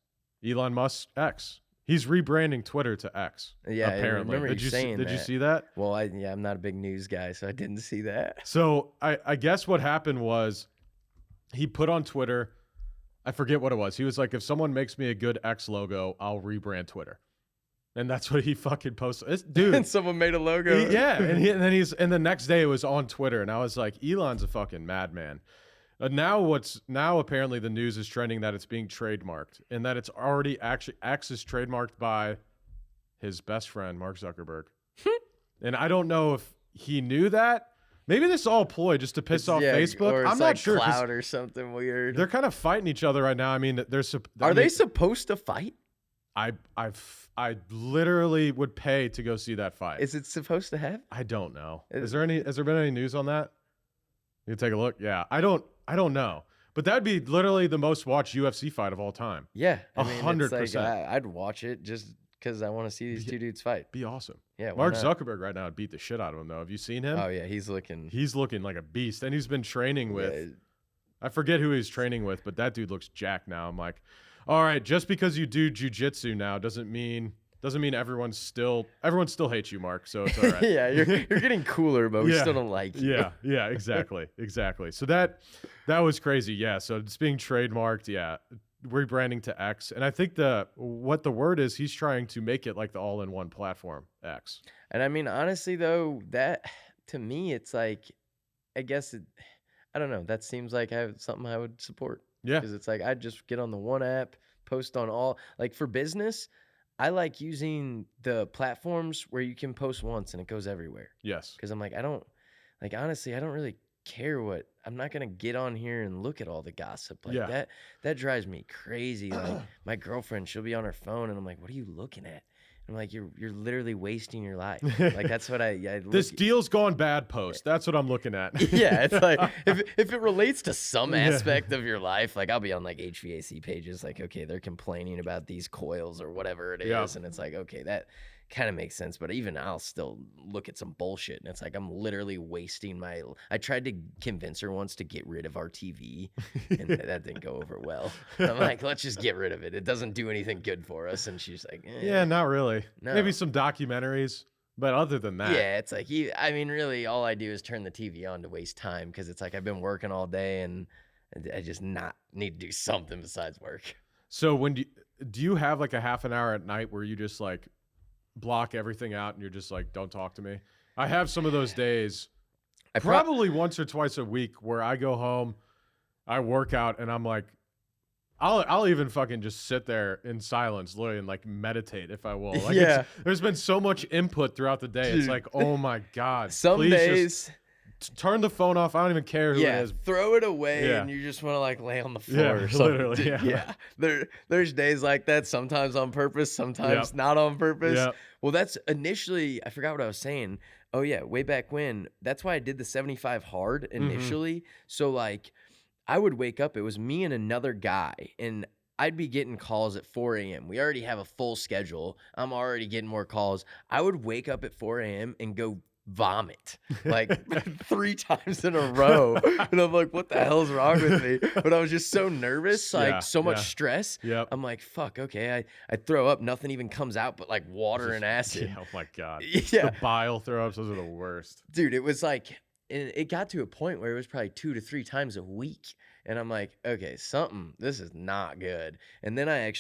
Elon Musk X. He's rebranding Twitter to X. Yeah, apparently. I remember you saying that. Did you see that? Well, I'm not a big news guy, so I didn't see that. So I guess what happened was he put on Twitter, I forget what it was. He was like, if someone makes me a good X logo, I'll rebrand Twitter. And that's what he fucking posted. Dude. And someone made a logo. And the next day it was on Twitter. And I was like, Elon's a fucking madman. Now apparently the news is trending that it's being trademarked and that it's already actually X is trademarked by his best friend, Mark Zuckerberg. And I don't know if he knew that. Maybe this is all a ploy just to piss off Facebook. Or I'm not sure. Cloud or something weird. They're kind of fighting each other right now. I mean, Are they supposed to fight? I literally would pay to go see that fight. Is it supposed to have? I don't know. Has there been any news on that? You take a look. Yeah, I don't know. But that'd be literally the most watched UFC fight of all time. Yeah, 100%. I'd watch it just because I want to see these two dudes fight. Be awesome. Yeah, Mark Zuckerberg right now would beat the shit out of him though. Have you seen him? Oh yeah, he's looking like a beast, and he's been training with. I forget who he's training with, but that dude looks jacked now. I'm like, all right, just because you do jujitsu now doesn't mean everyone still hates you, Mark. So it's all right. Yeah, you're getting cooler, but we still don't like you. Yeah, exactly. So that was crazy. Yeah, so it's being trademarked. Yeah, rebranding to X, and I think what the word is, he's trying to make it like the all-in-one platform X. And I mean, honestly, though, that to me, it's like, I guess I don't know. That seems like something I would support. Yeah, because it's like I'd just get on the one app, post on all. Like for business, I like using the platforms where you can post once and it goes everywhere. Yes. Because I'm like, honestly, I don't really care I'm not going to get on here and look at all the gossip like that. That drives me crazy. Like my girlfriend, she'll be on her phone and I'm like, what are you looking at? I'm like, you're literally wasting your life. Like that's what this deal's gone bad post. That's what I'm looking at. Yeah, it's like if it relates to some aspect of your life, like I'll be on like HVAC pages, like okay, they're complaining about these coils or whatever it is, and it's like okay, that kind of makes sense. But even I'll still look at some bullshit, and it's like I'm literally wasting I tried to convince her once to get rid of our TV, and that didn't go over well. I'm like, let's just get rid of it. It doesn't do anything good for us. And she's like, yeah, not really. No. Maybe some documentaries, but other than that, yeah, it's like I mean, really, all I do is turn the TV on to waste time because it's like I've been working all day and I just not need to do something besides work. So when do you have like a half an hour at night where you just like block everything out and you're just like, don't talk to me? I have some of those days, probably once or twice a week, where I go home, I work out, and I'm like, I'll even fucking just sit there in silence, literally, and like meditate if I will. Like there's been so much input throughout the day. Dude. It's like, oh my God. Some days turn the phone off. I don't even care who it is. Throw it away and you just want to like lay on the floor or something. Literally, There's days like that, sometimes on purpose, sometimes not on purpose. Well, that's initially, I forgot what I was saying. Oh yeah, way back when. That's why I did the 75 hard initially. So like I would wake up, it was me and another guy, and I'd be getting calls at 4 a.m. We already have a full schedule. I'm already getting more calls. I would wake up at 4 a.m. and go vomit like 3 times in a row. And I'm like, what the hell's wrong with me? But I was just so nervous, like so much stress. Yep. I'm like, fuck, okay. I throw up, nothing even comes out but like water and acid. Yeah, oh my God. Yeah. The bile throw-ups, those are the worst. Dude, it was like, it got to a point where it was probably 2 to 3 times a week. And I'm like, okay, this is not good. And then I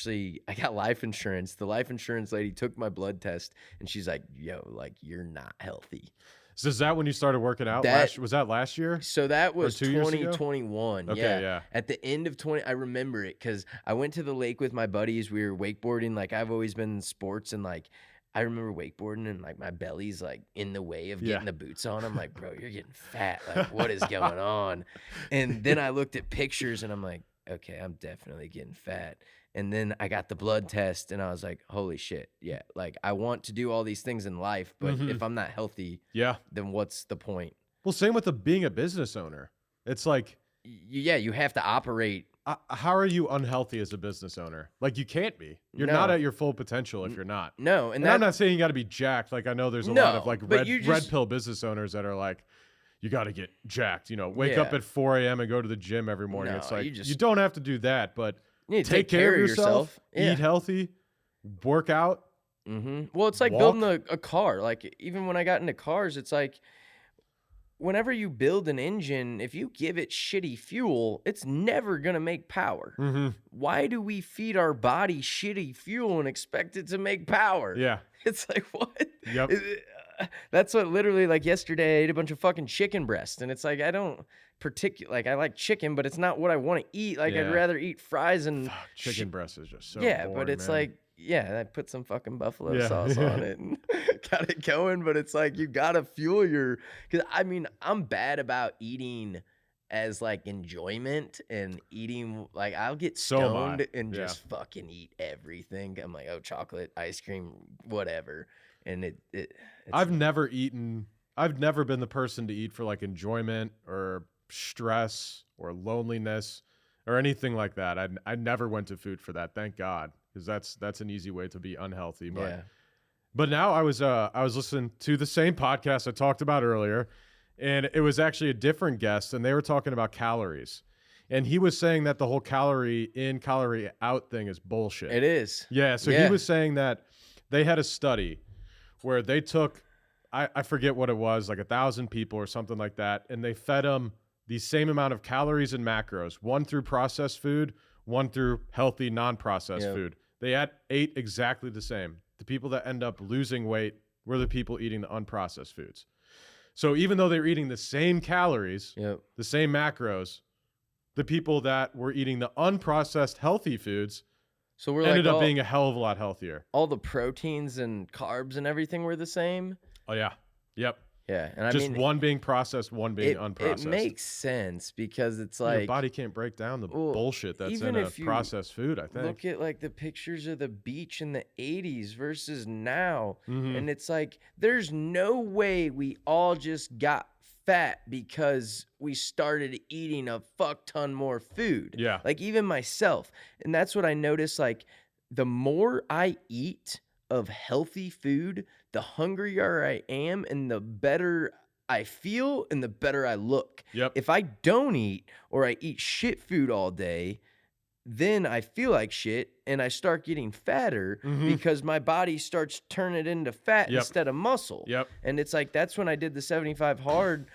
got life insurance. The life insurance lady took my blood test and she's like, yo, like, you're not healthy. So is that when you started working out? Was that last year? So that was 2 years ago? 2021. Okay, yeah. At the end of I remember it because I went to the lake with my buddies. We were wakeboarding. Like, I've always been in sports, and like, I remember wakeboarding and like my belly's like in the way of getting the boots on. I'm like, bro, you're getting fat. Like, what is going on? And then I looked at pictures and I'm like, okay, I'm definitely getting fat. And then I got the blood test and I was like, holy shit. Yeah. Like, I want to do all these things in life, but if I'm not healthy, then what's the point? Well, same with being a business owner. It's like, you have to operate. How are you unhealthy as a business owner? Like, you can't be. You're not at your full potential if you're not. No, and I'm not saying you got to be jacked. Like, I know there's a lot of like red pill business owners that are like, you got to get jacked. You know, wake up at 4 a.m. and go to the gym every morning. No, it's like you don't have to do that, but you need to take care of yourself. Yeah. Eat healthy, work out. Well, it's like building a car. Like, even when I got into cars, it's like, whenever you build an engine, if you give it shitty fuel, it's never going to make power. Why do we feed our body shitty fuel and expect it to make power? Yeah. It's like, what? Yep. That's what literally, like, yesterday I ate a bunch of fucking chicken breast. And it's like, I don't like, I like chicken, but it's not what I want to eat. Like, I'd rather eat fries and chicken breast is just so boring, but it's man. like, I put some fucking buffalo sauce on it and got it going. But it's like, you got to fuel because I mean, I'm bad about eating as like enjoyment and eating. Like, I'll get stoned and just fucking eat everything. I'm like, oh, chocolate, ice cream, whatever. And I've never been the person to eat for like enjoyment or stress or loneliness or anything like that. I never went to food for that. Thank God. Because that's an easy way to be unhealthy. But now I was listening to the same podcast I talked about earlier, and it was actually a different guest, and they were talking about calories. And he was saying that the whole calorie in, calorie out thing is bullshit. It is. Yeah. So he was saying that they had a study where they took, I forget what it was, like 1,000 people or something like that, and they fed them the same amount of calories and macros, one through processed food, one through healthy, non-processed food. They ate exactly the same. The people that end up losing weight were the people eating the unprocessed foods. So even though they were eating the same calories, the same macros, the people that were eating the unprocessed healthy foods ended up being a hell of a lot healthier. All the proteins and carbs and everything were the same? Oh, yeah. Yep. Yeah, and just one being processed, one being unprocessed. It makes sense because it's like your body can't break down the bullshit that's in a processed food. I think. Look at like the pictures of the beach in the 80s versus now, and it's like there's no way we all just got fat because we started eating a fuck ton more food. Yeah, like even myself, and that's what I noticed. Like the more I eat of healthy food, the hungrier I am and the better I feel and the better I look. Yep. If I don't eat or I eat shit food all day, then I feel like shit and I start getting fatter because my body starts turning it into fat instead of muscle. Yep. And it's like, that's when I did the 75 hard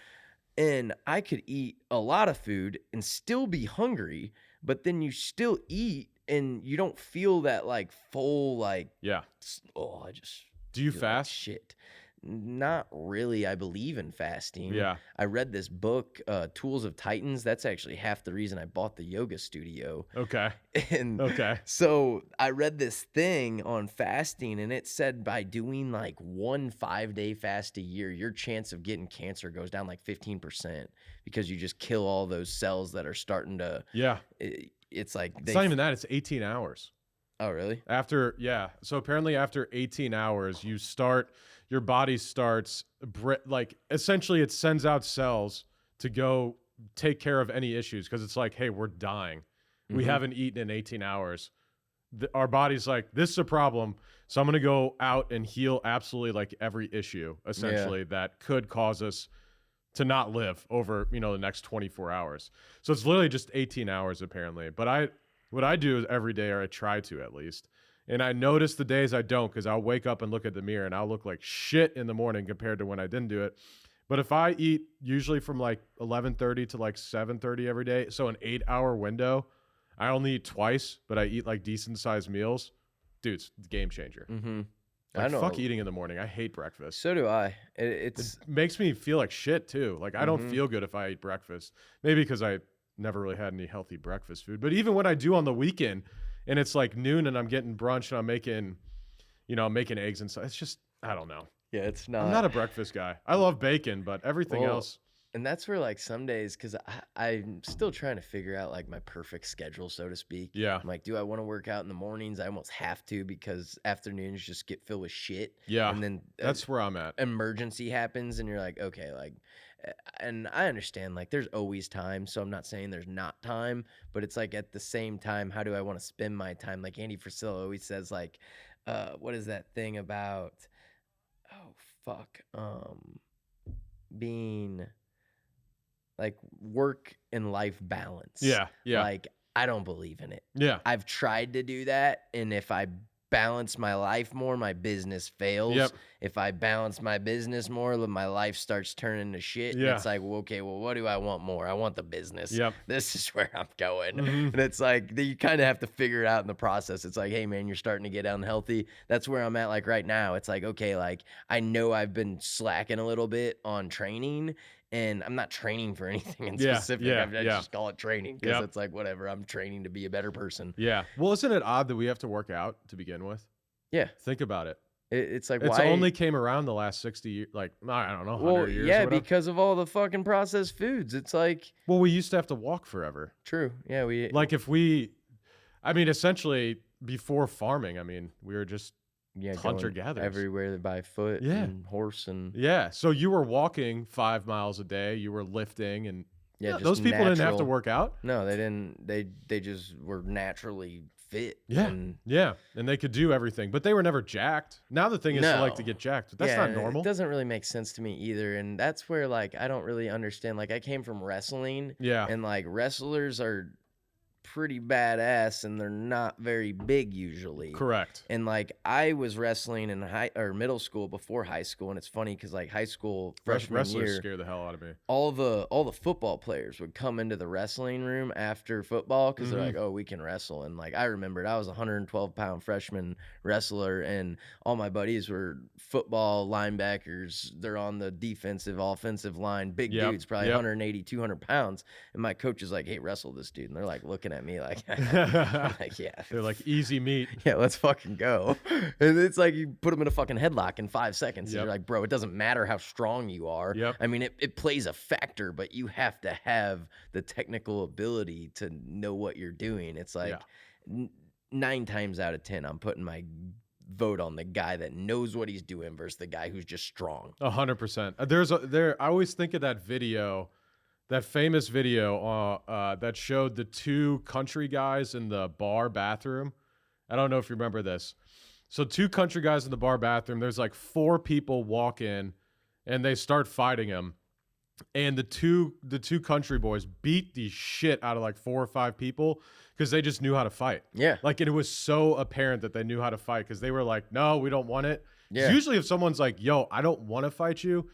and I could eat a lot of food and still be hungry, but then you still eat and you don't feel that like full, like, I just. Do you fast? Like shit. Not really. I believe in fasting. Yeah. I read this book, Tools of Titans. That's actually half the reason I bought the yoga studio. Okay. And so I read this thing on fasting, and it said by doing like 1 5-day fast a year, your chance of getting cancer goes down like 15% because you just kill all those cells that are starting to. Yeah. It's like. It's not even that. It's 18 hours. Oh, really? So apparently after 18 hours, your body starts, like, essentially it sends out cells to go take care of any issues because it's like, hey, we're dying. We haven't eaten in 18 hours. our body's like, this is a problem. So I'm going to go out and heal absolutely like every issue essentially that could cause us to not live over, the next 24 hours. So it's literally just 18 hours apparently. But what I do is every day, or I try to at least. And I notice the days I don't, because I'll wake up and look at the mirror and I'll look like shit in the morning compared to when I didn't do it. But if I eat usually from like 11:30 to like 7:30 every day, so an 8-hour window, I only eat twice, but I eat like decent sized meals. Dude, it's a game changer. Mm-hmm. Like, I know. fuck eating in the morning. I hate breakfast. So do I. It makes me feel like shit too. Like I don't feel good if I eat breakfast. Maybe because I never really had any healthy breakfast food. But even when I do on the weekend and it's like noon and I'm getting brunch and I'm making, I'm making eggs and stuff. It's just, I don't know. Yeah, it's not. I'm not a breakfast guy. I love bacon, but everything else. And that's where like some days, because I'm still trying to figure out like my perfect schedule, so to speak. Yeah. I'm like, do I want to work out in the mornings? I almost have to because afternoons just get filled with shit. Yeah. And then that's where I'm at. Emergency happens and you're like, okay, like, and I understand like there's always time. So I'm not saying there's not time, but it's like at the same time, how do I want to spend my time? Like Andy Frisella always says like, what is that thing about? Oh, fuck. Being like work and life balance. Yeah. Yeah. Like I don't believe in it. Yeah. I've tried to do that. And if I balance my life more, my business fails. Yep. If I balance my business more, then my life starts turning to shit. Yeah. And it's like, well, okay, well, what do I want more? I want the business. Yep. This is where I'm going. Mm-hmm. And it's like, you kind of have to figure it out in the process. It's like, hey, man, you're starting to get unhealthy. That's where I'm at. Like right now, it's like, okay, like I know I've been slacking a little bit on training. And I'm not training for anything in specific. I just call it training because it's like, whatever, I'm training to be a better person. Yeah. Well, isn't it odd that we have to work out to begin with? Yeah. Think about it. It's like, It's why? only came around the last 60 years, like, I don't know, 100 Well, years. yeah, or whatever. because of all the fucking processed foods. It's like. Well, we used to have to walk forever. True. Yeah. Like essentially before farming, we were just hunter-gatherers. Everywhere by foot and horse and. Yeah. So you were walking 5 miles a day. You were lifting and just those people didn't have to work out. No, they didn't. They just were naturally fit. Yeah. And they could do everything, but they were never jacked. Now the thing is to like to get jacked. But that's not normal. It doesn't really make sense to me either. And that's where like I don't really understand. Like I came from wrestling. Yeah. And like wrestlers are pretty badass and they're not very big usually. Correct. And like I was wrestling in middle school before high school, and it's funny because like high school freshman wrestlers year, scare the hell out of me. all the football players would come into the wrestling room after football because they're like, oh, we can wrestle. And like I remembered I was a 112-pound freshman wrestler, and all my buddies were football linebackers. They're on the defensive, offensive line, big dudes, probably 180, 200 pounds. And my coach is like, hey, wrestle this dude. And they're like looking at me like, I'm like, yeah. They're like easy meat. Yeah, let's fucking go. And it's like you put them in a fucking headlock in 5 seconds. And you're like, bro, it doesn't matter how strong you are. Yep. I mean, it plays a factor, but you have to have the technical ability to know what you're doing. It's like 9 times out of 10, I'm putting my vote on the guy that knows what he's doing versus the guy who's just strong. 100%. I always think of that video, that famous video that showed the 2 country guys in the bar bathroom. I don't know if you remember this. So 2 country guys in the bar bathroom. There's like 4 people walk in, and they start fighting him. And the two country boys beat the shit out of like 4 or 5 people because they just knew how to fight. Yeah. Like, and it was so apparent that they knew how to fight because they were like, no, we don't want it. Yeah. Usually if someone's like, yo, I don't want to fight you,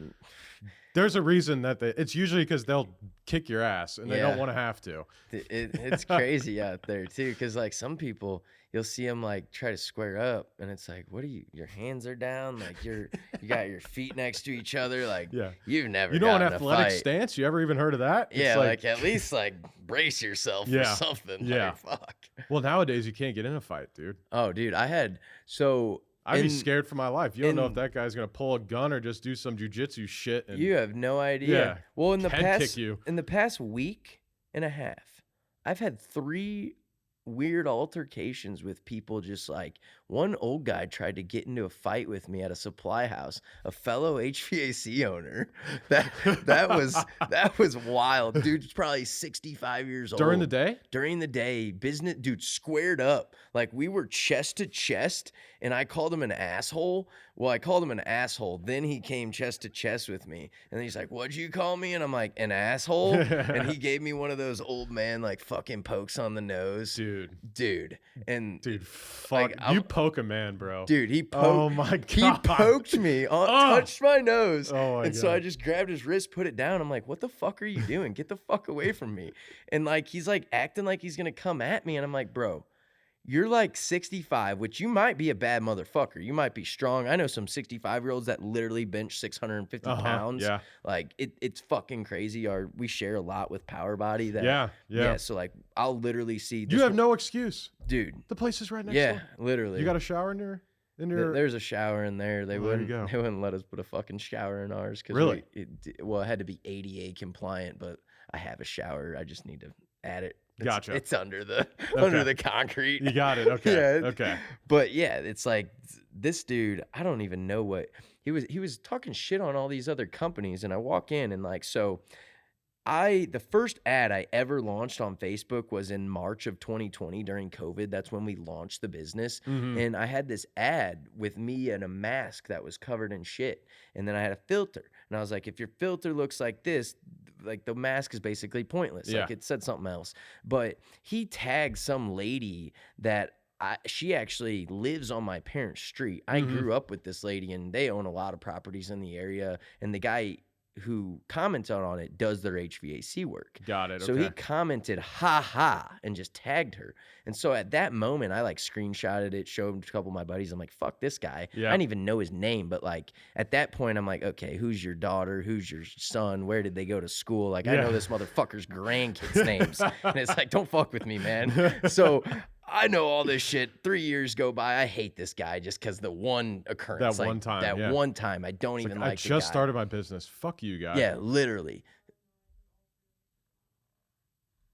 there's a reason that it's usually because they'll kick your ass and they don't want to have to. It's crazy out there too. Cause like some people, you'll see them like try to square up and it's like, what are you, your hands are down. Like you got your feet next to each other. Like you've never, you know, an athletic stance. You ever even heard of that? Yeah. It's like at least like brace yourself for something. Yeah. Like, fuck. Well, nowadays you can't get in a fight, dude. Oh dude. I'd be scared for my life. You don't know if that guy's gonna pull a gun or just do some jujitsu shit. And, you have no idea. Yeah, well, in the past week and a half, I've had 3 weird altercations with people. Just like one old guy tried to get into a fight with me at a supply house, a fellow HVAC owner. That was wild. Dude's probably 65 years old. During the day? During the day, business dude squared up. Like we were chest to chest, and I called him an asshole. Well, I called him an asshole. Then he came chest to chest with me. And he's like, "What'd you call me?" And I'm like, "An asshole." And he gave me one of those old man like fucking pokes on the nose. Dude. And fuck. Like, you poke a man, bro. Dude, he poked. Oh my God. He poked me, touched my nose. Oh my God. So I just grabbed his wrist, put it down. I'm like, "What the fuck are you doing? Get the fuck away from me." And like, he's like acting like he's going to come at me. And I'm like, "Bro, you're like 65, which you might be a bad motherfucker. You might be strong. I know some 65-year-olds that literally bench 650 pounds. Yeah. Like it's fucking crazy. We share a lot with Power Body. Yeah. So like I'll literally see. You have no excuse, dude. The place is right next door. Yeah, literally. You got a shower in your. There's a shower in there. They wouldn't let us put a fucking shower in ours because really? It had to be ADA compliant, but I have a shower. I just need to add it. Gotcha. It's under the concrete. You got it. Okay. Yeah. Okay. But yeah, it's like this dude, I don't even know what he was talking shit on all these other companies, and I walk in and like, so the first ad I ever launched on Facebook was in March of 2020 during COVID. That's when we launched the business. Mm-hmm. And I had this ad with me and a mask that was covered in shit. And then I had a filter. And I was like, if your filter looks like this, like the mask is basically pointless. Yeah. Like it said something else. But he tagged some lady that she actually lives on my parents' street. I grew up with this lady, and they own a lot of properties in the area. And the guy who commented on it does their HVAC work. Got it. So he commented, "Ha ha," and just tagged her. And so at that moment, I like screenshotted it, showed him to a couple of my buddies. I'm like, "Fuck this guy." Yeah. I didn't even know his name, but like at that point, I'm like, "Okay, who's your daughter? Who's your son? Where did they go to school?" Like I know this motherfucker's grandkids' names, and it's like, don't fuck with me, man. So I know all this shit. 3 years go by. I hate this guy just because the one occurrence. That one time. One time. I don't even like the guy. I just started my business. Fuck you, guy. Yeah, literally.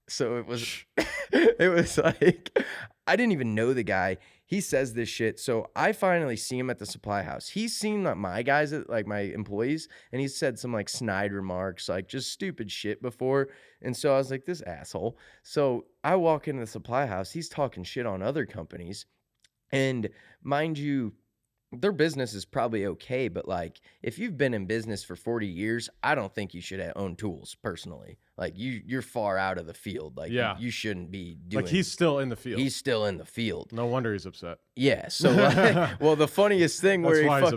So it was like, I didn't even know the guy. He says this shit. So I finally see him at the supply house. He's seen my guys, like my employees, and he said some like snide remarks, like just stupid shit before. And so I was like, this asshole. So I walk into the supply house. He's talking shit on other companies. And mind you, their business is probably okay, but like if you've been in business for 40 years, I don't think you should own tools personally. Like you're far out of the field. Like you shouldn't be doing. Like he's still in the field. He's still in the field. No wonder he's upset. Yeah. So well, the funniest thing where he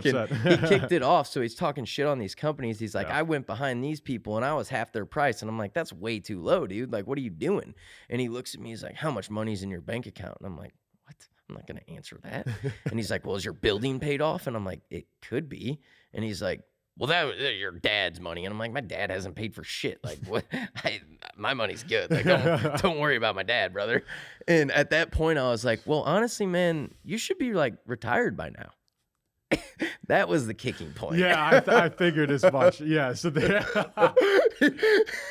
kicked it off. So he's talking shit on these companies. He's like, I went behind these people and I was half their price. And I'm like, that's way too low, dude. Like, what are you doing? And he looks at me. He's like, how much money's in your bank account? And I'm like, what? I'm not going to answer that. And he's like, well, is your building paid off? And I'm like, it could be. And he's like, well, that was your dad's money. And I'm like, my dad hasn't paid for shit. Like, what? My money's good. Like, don't worry about my dad, brother. And at that point, I was like, well, honestly, man, you should be like retired by now. That was the kicking point. Yeah, I figured as much. Yeah, so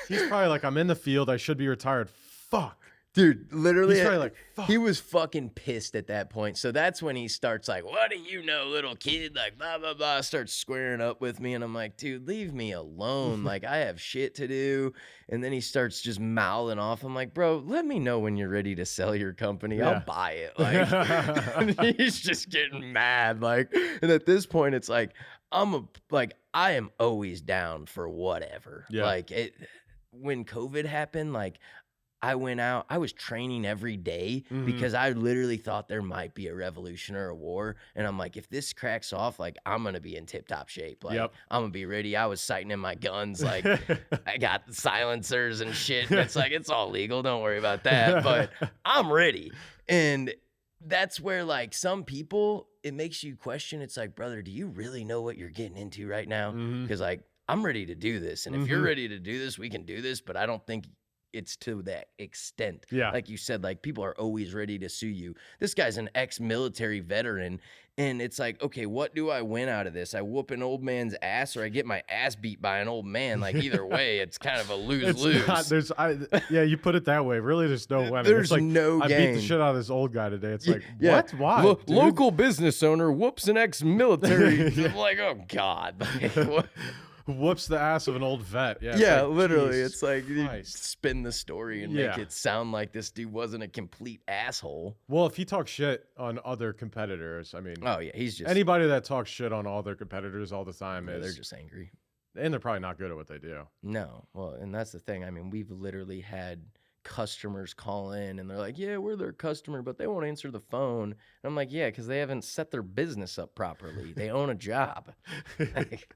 he's probably like, I'm in the field. I should be retired. Fuck. Dude, literally, he's probably like, fuck. He was fucking pissed at that point. So that's when he starts like, what do you know, little kid? Like, blah, blah, blah. Starts squaring up with me. And I'm like, dude, leave me alone. Like, I have shit to do. And then he starts just mouthing off. I'm like, bro, let me know when you're ready to sell your company. I'll buy it. Like, and he's just getting mad. Like, and at this point, it's like, I am always down for whatever. Yeah. Like, when COVID happened, like, I went out, I was training every day because I literally thought there might be a revolution or a war. And I'm like, if this cracks off, like, I'm going to be in tip top shape. Like, I'm going to be ready. I was sighting in my guns. Like, I got the silencers and shit. It's like, it's all legal. Don't worry about that. But I'm ready. And that's where, like, some people, it makes you question. It's like, brother, do you really know what you're getting into right now? Because, like, I'm ready to do this. And if you're ready to do this, we can do this. But I don't think it's to that extent. Yeah. Like you said, like people are always ready to sue you. This guy's an ex-military veteran, and it's like, okay, what do I win out of this? I whoop an old man's ass, or I get my ass beat by an old man. Like either way, it's kind of a lose-lose. Yeah, you put it that way. Really, there's no winning. There's it's like, no I beat gain. the shit out of this old guy today. It's like, Yeah. what? Why? dude? Local business owner whoops an ex-military. I'm like, oh God. Like, what? Whoops the ass of an old vet. Yeah, Yeah, like, literally. Jesus It's like you Christ. spin the story and make it sound like this dude wasn't a complete asshole. Well, if he talks shit on other competitors, I mean, Oh yeah, he's just anybody that talks shit on all their competitors all the time they're is, just angry. and they're probably not good at what they do. No, well, and that's the thing. I mean, we've literally had customers call in and they're like, "Yeah, we're their customer, but they won't answer the phone." And I'm like, "Yeah, because they haven't set their business up properly. They own a job." Like,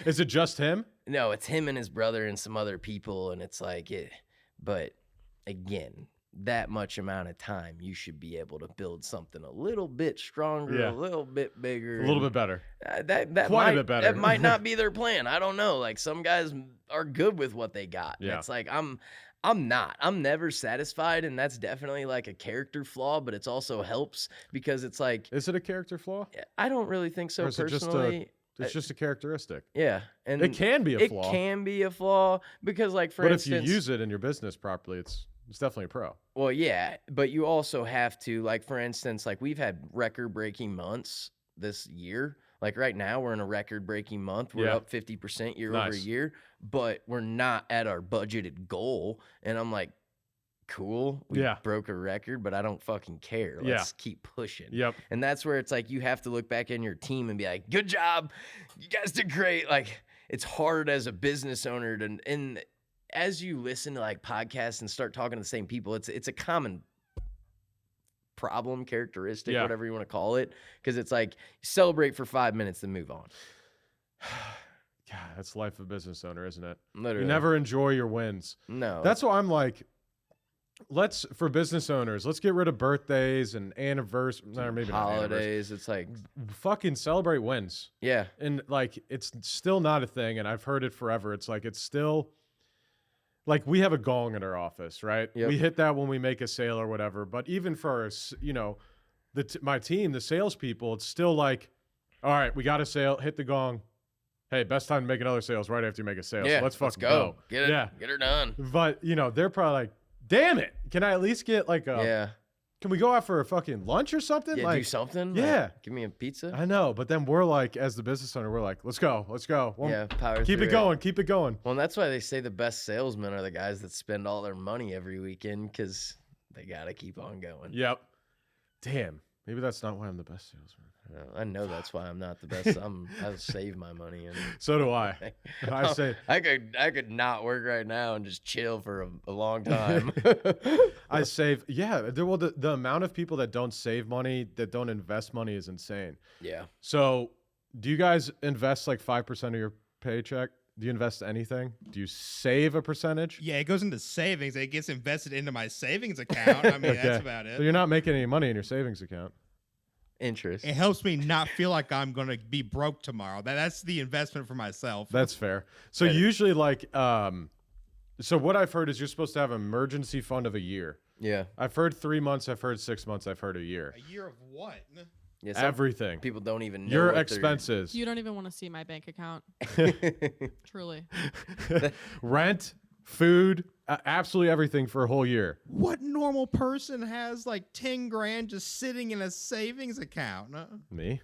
Is it just him? no, it's him and his brother and some other people, and it's like it. But again, that much amount of time, you should be able to build something a little bit stronger, Yeah. a little bit bigger, A little bit better. That Quite a might, bit better. That might not be their plan. I don't know. Like some guys are good with what they got. And Yeah. it's like I'm not. I'm never satisfied, and that's definitely like a character flaw. But it's also helps because it's like Is it a character flaw? I don't really think so Or is it just personally. It's just a characteristic. Yeah, and It can be a flaw. It can be a flaw because, like, for But instance, if you use it in your business properly, it's definitely a pro. well, yeah, but you also have to, like, for instance, like we've had record-breaking months this year. Like right now, we're in a record-breaking month. We're Yeah. up 50% year over Nice. year, but we're not at our budgeted goal. And I'm like, cool, we Yeah. broke a record, but I don't fucking care. Yeah. Let's keep pushing. Yep. And that's where it's like you have to look back in your team and be like, good job, you guys did great. Like it's hard as a business owner to, and as you listen to like podcasts and start talking to the same people, it's a common problem, characteristic, Yeah. whatever you want to call it, because it's like celebrate for 5 minutes then move on. God, that's the life of a business owner, isn't it? Literally. You never enjoy your wins. No. That's why I'm like, for business owners, let's get rid of birthdays and anniversaries, or maybe not anniversaries. holidays. It's like, Fucking celebrate wins. yeah. And like, it's still not a thing. And I've heard it forever. It's like, it's still like we have a gong in our office, right? Yep. We hit that when we make a sale or whatever. But even for us, my team, the salespeople, it's still like, all right, we got a sale, hit the gong. Hey, best time to make another sale is right after you make a sale. Yeah. So let's fucking go. go. Get it. Yeah. Get her done. But they're probably like, damn it. Can I at least get like Yeah. can we go out for a fucking lunch or something? Yeah. Like, Do something. yeah. Like, give me a pizza. I know, but then we're like, as the business owner, we're like, let's go. Well, Yeah. Power keep through it going. Keep it going. Well, and that's why they say the best salesmen are the guys that spend all their money every weekend because they got to keep on going. Yep. Damn. Maybe that's not why I'm the best salesman. I know that's why I'm not the best. I save my money and So do I. I say I could not work right now and just chill for a long time. I save. Yeah. Well, the amount of people that don't save money, that don't invest money is insane. Yeah. So do you guys invest like 5% of your paycheck? Do you invest anything? Do you save a percentage? Yeah, it goes into savings. It gets invested into my savings account. I mean, Okay. that's about it. So you're not making any money in your savings account. Interest. It helps me not feel like I'm going to be broke tomorrow. That's the investment for myself. That's fair. So usually like, so what I've heard is you're supposed to have an emergency fund of a year. Yeah. I've heard 3 months. I've heard 6 months. I've heard a year. A year of what? Yeah. Some Everything. people don't even know Your what they're- expenses. You don't even want to see my bank account. Truly. Rent, food, absolutely everything for a whole year. What normal person has like 10 grand just sitting in a savings account? Me?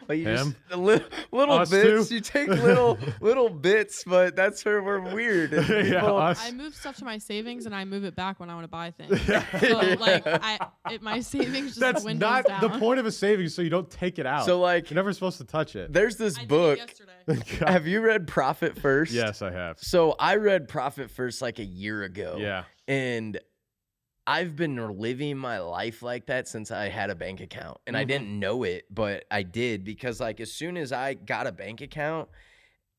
Well, you Him? just the little Us bits. too? You take little bits, but that's where we're weird. And Yeah, people- us. I move stuff to my savings and I move it back when I want to buy things. So like my savings just That's windows not down. the point of a savings, so you don't take it out. So like, You're never supposed to touch it. there's this I did it book. yesterday. Have you read Profit First? Yes, I have. So I read Profit First like a year ago. Yeah. And I've been living my life like that since I had a bank account. And I didn't know it, but I did because like as soon as I got a bank account,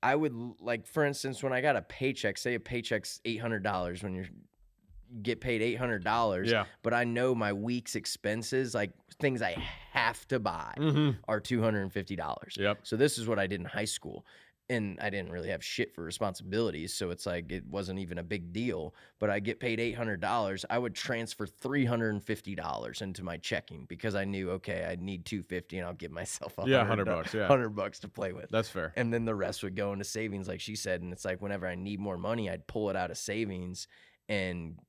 I would like, for instance, when I got a paycheck, say a paycheck's $800 when you get paid $800. Yeah. But I know my week's expenses, like things I have to buy Mm-hmm. are $250. Yep. So this is what I did in high school. and I didn't really have shit for responsibilities, so it's like it wasn't even a big deal. But I get paid $800. I would transfer $350 into my checking because I knew, okay, I need $250, and I'll give myself $100, yeah. $100 to play with. That's fair. And then the rest would go into savings, like she said. And it's like whenever I need more money, I'd pull it out of savings and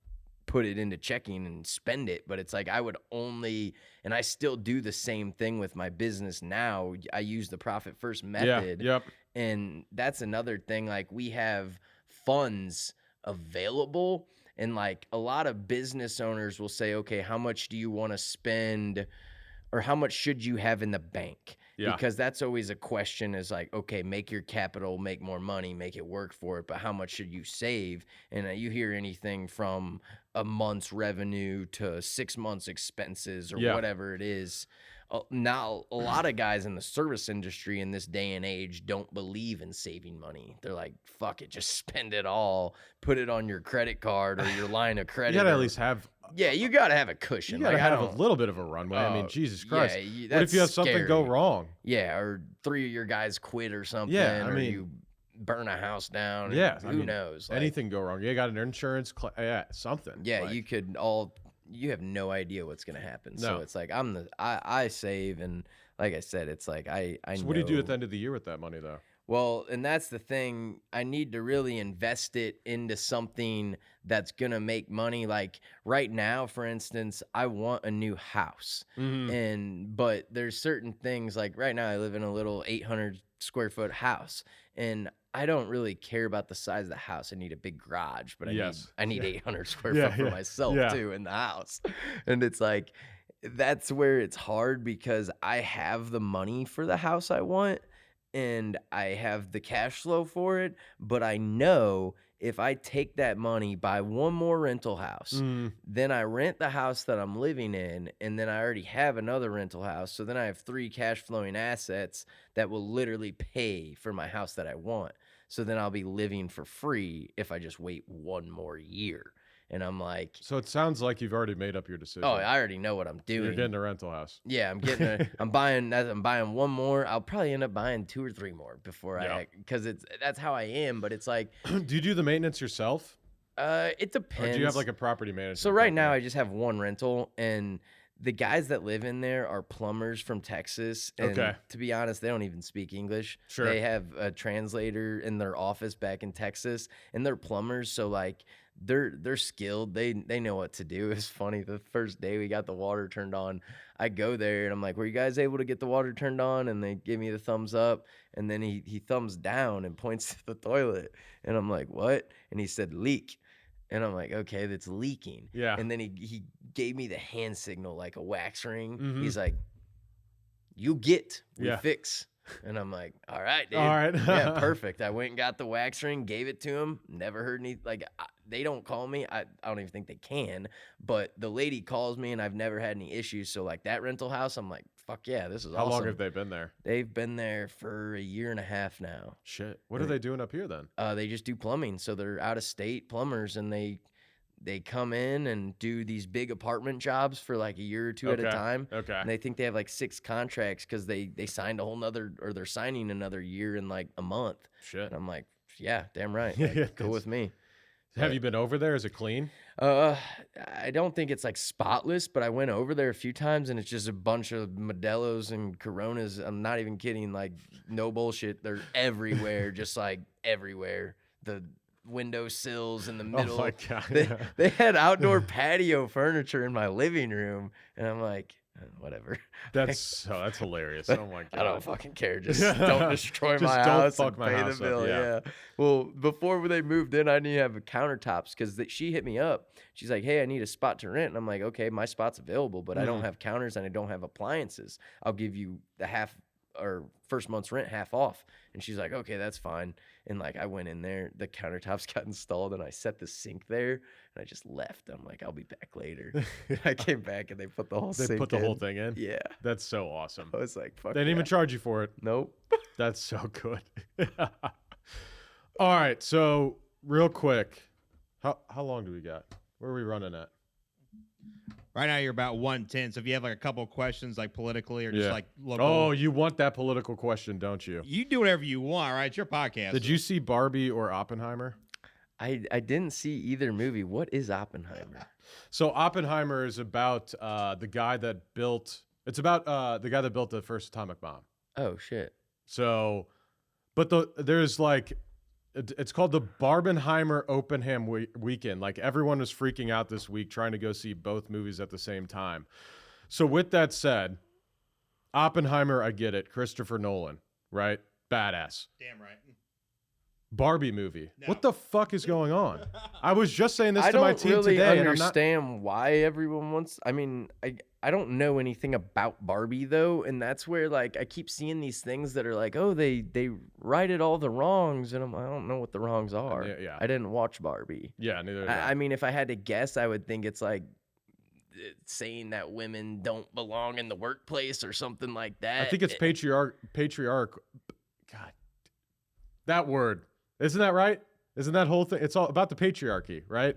put it into checking and spend it. But it's like I would only, and I still do the same thing with my business now. I use the profit first method. Yeah, yep. And that's another thing. Like we have funds available, and like a lot of business owners will say, okay, how much do you want to spend, or how much should you have in the bank? Yeah. Because that's always a question, is like, okay, make your capital, make more money, make it work for it, but how much should you save? And you hear anything from a month's revenue to 6 months expenses or whatever it is. Now, a lot of guys in the service industry in this day and age don't believe in saving money. They're like, fuck it, just spend it all, put it on your credit card or your line of credit. You gotta at least have. Yeah, you gotta have a cushion. You gotta like, have a little bit of a runway. I mean, Jesus Christ. Yeah, what if you have something go wrong? Yeah, or 3 of your guys quit or something. Yeah, I or mean, you burn a house down. Yeah, who knows? Like, anything go wrong? You got an insurance, something. Yeah, like, you could all. You have no idea what's gonna happen. No. So it's like I save, and like I said, it's like I So know. what do you do at the end of the year with that money, though? Well, and that's the thing. I need to really invest it into something that's going to make money. Like right now, for instance, I want a new house. But there's certain things, like right now I live in a little 800 square foot house, and I don't really care about the size of the house. I need a big garage, but I need 800 square foot for myself too in the house. And it's like, that's where it's hard, because I have the money for the house I want, and I have the cash flow for it, but I know if I take that money, buy one more rental house, then I rent the house that I'm living in, and then I already have another rental house. So then I have 3 cash flowing assets that will literally pay for my house that I want. So then I'll be living for free if I just wait one more year. And I'm like, So it sounds like you've already made up your decision. oh, I already know what I'm doing. You're getting a rental house. Yeah, I'm buying one more. I'll probably end up buying 2 or 3 more before because that's how I am. But it's like, Do you do the maintenance yourself? it depends. Or do you have like a property manager? So right now I just have one rental, and the guys that live in there are plumbers from Texas. And to be honest, they don't even speak English. Sure. They have a translator in their office back in Texas, and they're plumbers. So like they're skilled. They know what to do. It's funny. The first day we got the water turned on, I go there and I'm like, were you guys able to get the water turned on? And they give me the thumbs up, and then he thumbs down and points to the toilet. And I'm like, what? And he said, leak. And I'm like, okay, that's leaking. Yeah. And then he gave me the hand signal like a wax ring. He's like, you get, we fix. And I'm like, all right, dude. All right. Yeah, perfect. I went and got the wax ring, gave it to him. Never heard any, like, they don't call me. I don't even think they can. But the lady calls me, and I've never had any issues. So, like, that rental house, I'm like, fuck yeah, this is awesome. How long have they been there? They've been there for a year and a half now. Shit. What are they doing up here then? They just do plumbing. So they're out of state plumbers, and they come in and do these big apartment jobs for like a year or two at a time. Okay. And they think they have like 6 contracts because they signed a whole nother, or they're signing another year in like a month. Shit. And I'm like, yeah, damn right. Yeah, Like, cool with me. Have you been over there? Is it clean? I don't think it's like spotless, but I went over there a few times, and it's just a bunch of Modelos and Coronas. I'm not even kidding. Like, no bullshit. They're everywhere, just like everywhere. The window sills in the middle. Oh my God. They had outdoor patio furniture in my living room, and I'm like, whatever. That's hilarious. Oh my God. I don't fucking care. Just don't destroy my don't house fuck and my pay house the up, bill. yeah. Well, before they moved in, I didn't have countertops because she hit me up. She's like, hey, I need a spot to rent. And I'm like, okay, my spot's available, but I don't have counters and I don't have appliances. I'll give you the half or first month's rent half off. And she's like, okay, that's fine. And like, I went in there, the countertops got installed, and I set the sink there, and I just left. I'm like, I'll be back later. I came back, and they put the whole They sink put the in. whole thing in? Yeah. That's so awesome. I was like, fuck They didn't even charge you for it. Nope. That's so good. All right. So real quick, how long do we got? Where are we running at? Right now you're about 110. So if you have like a couple of questions, like politically or just Yeah. like local, Oh, you want that political question, don't you? you do whatever you want, right? It's your podcast. Did you see Barbie or Oppenheimer? I didn't see either movie. What is Oppenheimer? So Oppenheimer is about the guy that built. It's about the guy that built the first atomic bomb. Oh shit. So, but there's like, it's called the Barbenheimer Oppenheimer weekend. Like everyone was freaking out this week trying to go see both movies at the same time. So with that said, Oppenheimer, I get it. Christopher Nolan, right? Badass. Damn right. Barbie movie. No. What the fuck is going on? I was just saying this I to my don't team really today, and I'm not. understand why everyone wants. I mean, I don't know anything about Barbie though, and that's where like I keep seeing these things that are like, oh, they righted all the wrongs, and I don't know what the wrongs are. Yeah. I didn't watch Barbie. Yeah, neither. Did I mean, if I had to guess, I would think it's like saying that women don't belong in the workplace or something like that. I think it's patriarch. God, that word. Isn't that right? Isn't that whole thing? It's all about the patriarchy, right?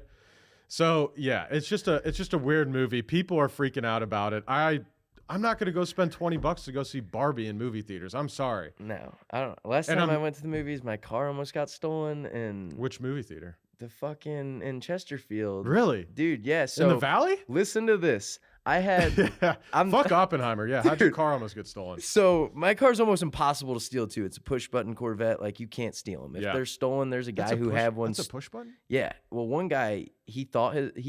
So yeah, it's just a weird movie. People are freaking out about it. I'm not gonna go spend $20 to go see Barbie in movie theaters. I'm sorry. No, I don't. Last time I went to the movies, my car almost got stolen, and Which movie theater? the fucking in Chesterfield. Really? Dude, yeah. So In the Valley? listen to this. I had Yeah. I'm- Fuck Oppenheimer. Yeah. How'd your Dude. car almost get stolen? So my car's almost impossible to steal too. It's a push button Corvette. Like you can't steal them. If Yeah. they're stolen, there's a guy who have one. That's a push button? Yeah. Well, one guy he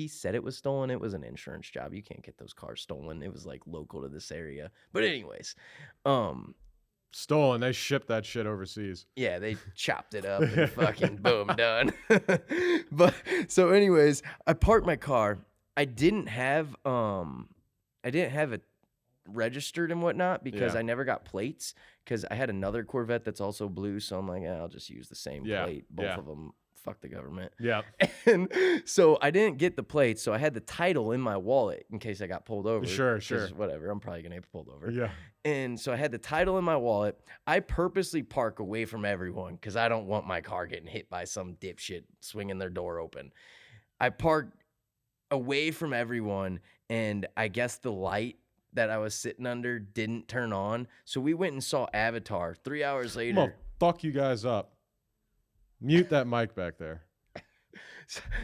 said it was stolen. It was an insurance job. You can't get those cars stolen. It was like local to this area. But anyways, Stolen. They shipped that shit overseas. yeah, they chopped it up and fucking boom, done. But so anyways, I parked my car. I didn't have it registered and whatnot because Yeah. I never got plates because I had another Corvette that's also blue. So I'm like, I'll just use the same Yeah, plate. Both yeah. of them. Fuck the government. Yeah. And so I didn't get the plates. So I had the title in my wallet in case I got pulled over. Sure. 'cause whatever. I'm probably going to get pulled over. Yeah. And so I had the title in my wallet. I purposely park away from everyone because I don't want my car getting hit by some dipshit swinging their door open. I parked away from everyone, and I guess the light that I was sitting under didn't turn on. So we went and saw Avatar 3 hours I'm gonna later. fuck you guys up. Mute that mic back there.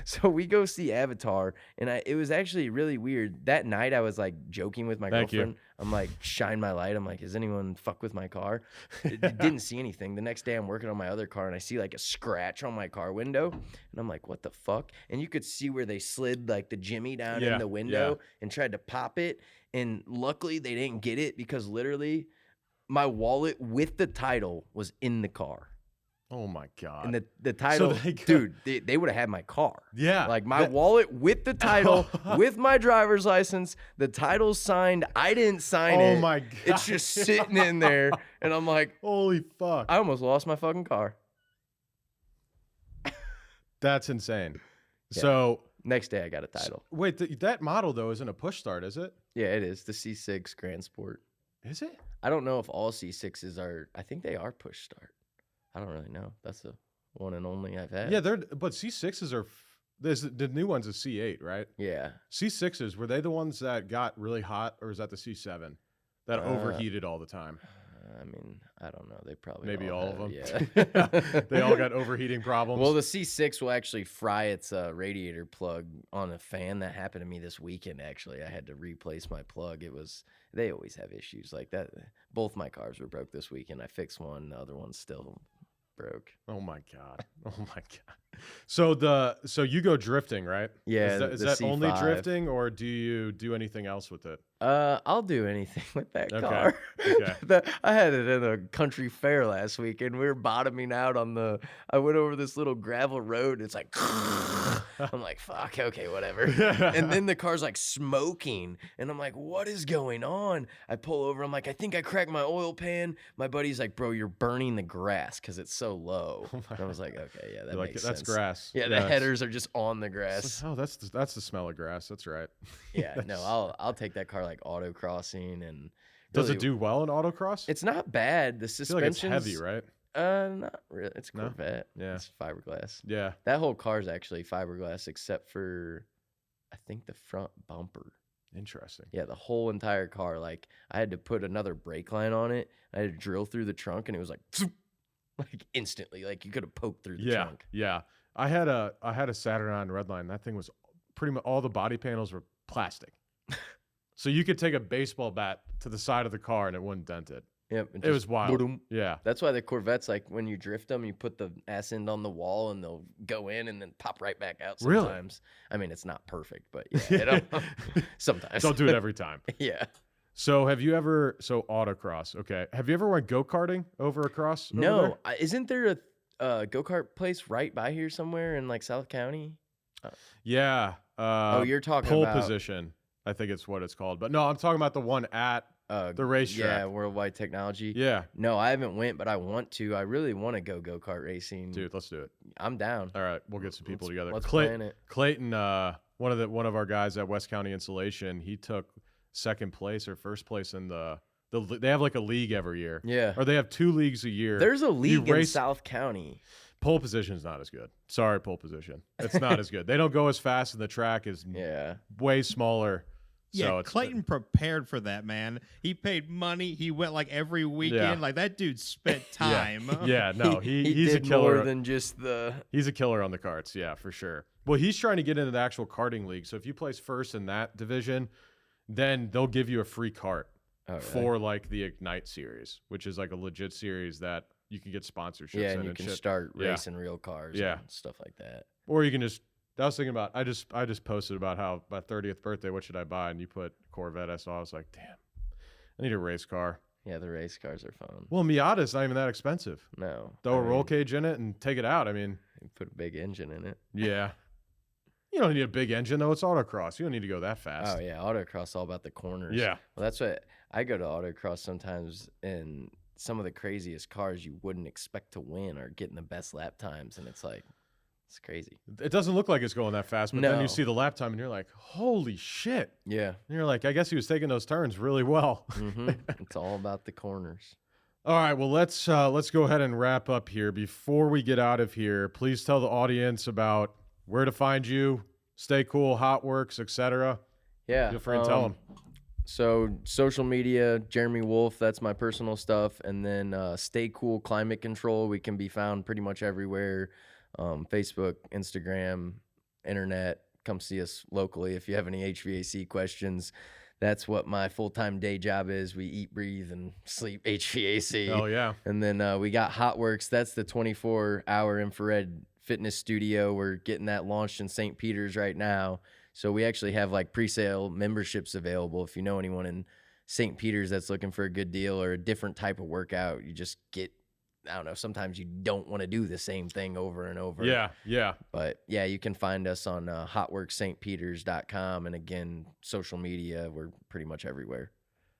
So we go see Avatar, and it was actually really weird. That night, I was like joking with my Thank you. girlfriend. I'm like, shine my light. I'm like, does anyone fuck with my car? Didn't see anything. The next day, I'm working on my other car, and I see like a scratch on my car window, and I'm like, what the fuck? And you could see where they slid like the jimmy down Yeah, in the window and tried to pop it. And luckily, they didn't get it because literally, my wallet with the title was in the car. Oh my God. And the title, they got- dude, they would have had my car. Yeah. Like my wallet with the title, with my driver's license, the title's signed. I didn't sign it. Oh my God. It's just sitting in there. And I'm like, Holy fuck. I almost lost my fucking car. That's insane. Yeah. So Next day I got a title. wait, that model though isn't a push start, is it? Yeah, it is. The C6 Grand Sport. Is it? I don't know if all C6s are, I think they are push start. I don't really know. That's the one and only I've had. Yeah, but C6s are. There's the new one's a C8, right? Yeah. C6s, were they the ones that got really hot, or is that the C7 that overheated all the time? I mean, I don't know. They probably Maybe all of have, them. Yeah. They all got overheating problems. Well, the C6 will actually fry its radiator plug on a fan. That happened to me this weekend, actually. I had to replace my plug. They always have issues like that. Both my cars were broke this weekend. I fixed one. The other one's still broke. Oh my God. Oh my God. So you go drifting, right? Yeah. Is the that only C5. drifting, or do you do anything else with it? I'll do anything with that Okay, car. okay. I had it in a country fair last week, and we were bottoming out I went over this little gravel road, and it's like, I'm like, fuck, okay, whatever. And then the car's like smoking, and I'm like, what is going on? I pull over, I'm like, I think I cracked my oil pan. My buddy's like, bro, you're burning the grass because it's so low. And I was like, okay, yeah, that You're like, makes that's sense. grass. Yeah, the it's- headers are just on the it's grass. like, oh, that's the smell of grass. That's right. Yeah, no, I'll take that car like autocrossing and. Does really- it do well in autocross? It's not bad. The I feel like it's suspension heavy, right? Not really. It's No? Corvette. Yeah. It's fiberglass. Yeah. That whole car's actually fiberglass, except for I think the front bumper. Interesting. Yeah, the whole entire car. Like I had to put another brake line on it. I had to drill through the trunk, and it was like, like instantly, like you could have poked through the trunk. Yeah. I had a Saturn Redline. That thing was pretty much all the body panels were plastic. So you could take a baseball bat to the side of the car and it wouldn't dent it. Yep, It was wild. boom. Yeah. That's why the Corvettes, like when you drift them, you put the ass end on the wall and they'll go in and then pop right back out Really? sometimes. I mean, it's not perfect, but yeah, sometimes. Don't do it every time. Yeah. So have you ever, autocross, okay. Have you ever went go-karting over across? over No, there? isn't there a go-kart place right by here somewhere in like South County? Yeah. You're talking pole about position, I think it's what it's called. But no, I'm talking about the one at the racetrack. Yeah, Worldwide Technology. Yeah. No, I haven't went, but I want to. I really want to go go-kart racing. Dude, let's do it. I'm down. All right, we'll get some people together. Let's plan it. Clayton, one of our guys at West County Insulation, he took second place or first place in they have like a league every year. Yeah. Or they have 2 leagues a year. There's a league in race- South County. Pole position is not as good. Sorry, pole position. It's not as good. They don't go as fast, and the track is Yeah. way smaller. Yeah, So it's Clayton prepared for that, man. He paid money. He went like every weekend. Yeah. Like that dude spent time. Yeah, no, he's did a killer. more than just the. He's a killer on the carts, yeah, for sure. Well, he's trying to get into the actual karting league. So if you place first in that division, then they'll give you a free cart for like the Ignite series, which is like a legit series that you can get sponsorships Yeah, in and you can shit. start Yeah. racing real cars. Yeah. And stuff like that. Or you can just. I was thinking about. I just posted about how my 30th birthday. What should I buy? And you put Corvette SL. I was like, damn, I need a race car. Yeah, the race cars are fun. Well, Miata's not even that expensive. No. Throw I a roll mean, cage in it and take it out. I mean, you put a big engine in it. yeah. You don't need a big engine though. It's autocross. You don't need to go that fast. Oh yeah, autocross all about the corners. Yeah. Well, that's what I go to autocross sometimes, and some of the craziest cars you wouldn't expect to win are getting the best lap times, and it's like, it's crazy. It doesn't look like it's going that fast, but then No. you see the lap time and you're like, holy shit. Yeah. And you're like, I guess he was taking those turns really well. It's all about the corners. All right, well, let's go ahead and wrap up here. Before we get out of here, please tell the audience about where to find you, Stay Cool, Hot Works, etc. Yeah. Feel free to tell them. So social media, Jeremy Wolfe, that's my personal stuff. And then Stay Cool Climate Control. We can be found pretty much everywhere. Facebook, Instagram, internet. Come see us locally if you have any HVAC questions. That's what my full-time day job is. We eat, breathe, and sleep HVAC. Oh, yeah. And then we got HotWorks. That's the 24-hour infrared fitness studio. We're getting that launched in St. Peter's right now. So we actually have like pre-sale memberships available. If you know anyone in St. Peter's that's looking for a good deal or a different type of workout, you just get, I don't know, sometimes you don't want to do the same thing over and over. Yeah, yeah. But yeah, you can find us on hotworksstpeters.com. And again, social media, we're pretty much everywhere.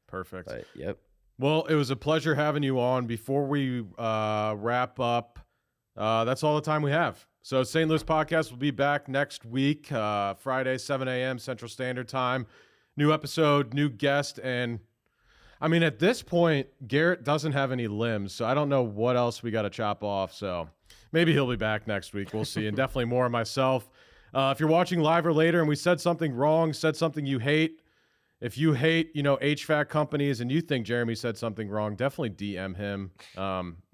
Perfect. But yep. Well, it was a pleasure having you on. Before we wrap up, that's all the time we have. So St. Louis Podcast will be back next week, Friday, 7 a.m. Central Standard Time. New episode, new guest, and I mean, at this point, Garrett doesn't have any limbs, so I don't know what else we got to chop off. So maybe he'll be back next week. We'll see. And definitely more of myself. If you're watching live or later and we said something wrong, said something you hate, if you hate, HVAC companies and you think Jeremy said something wrong, definitely DM him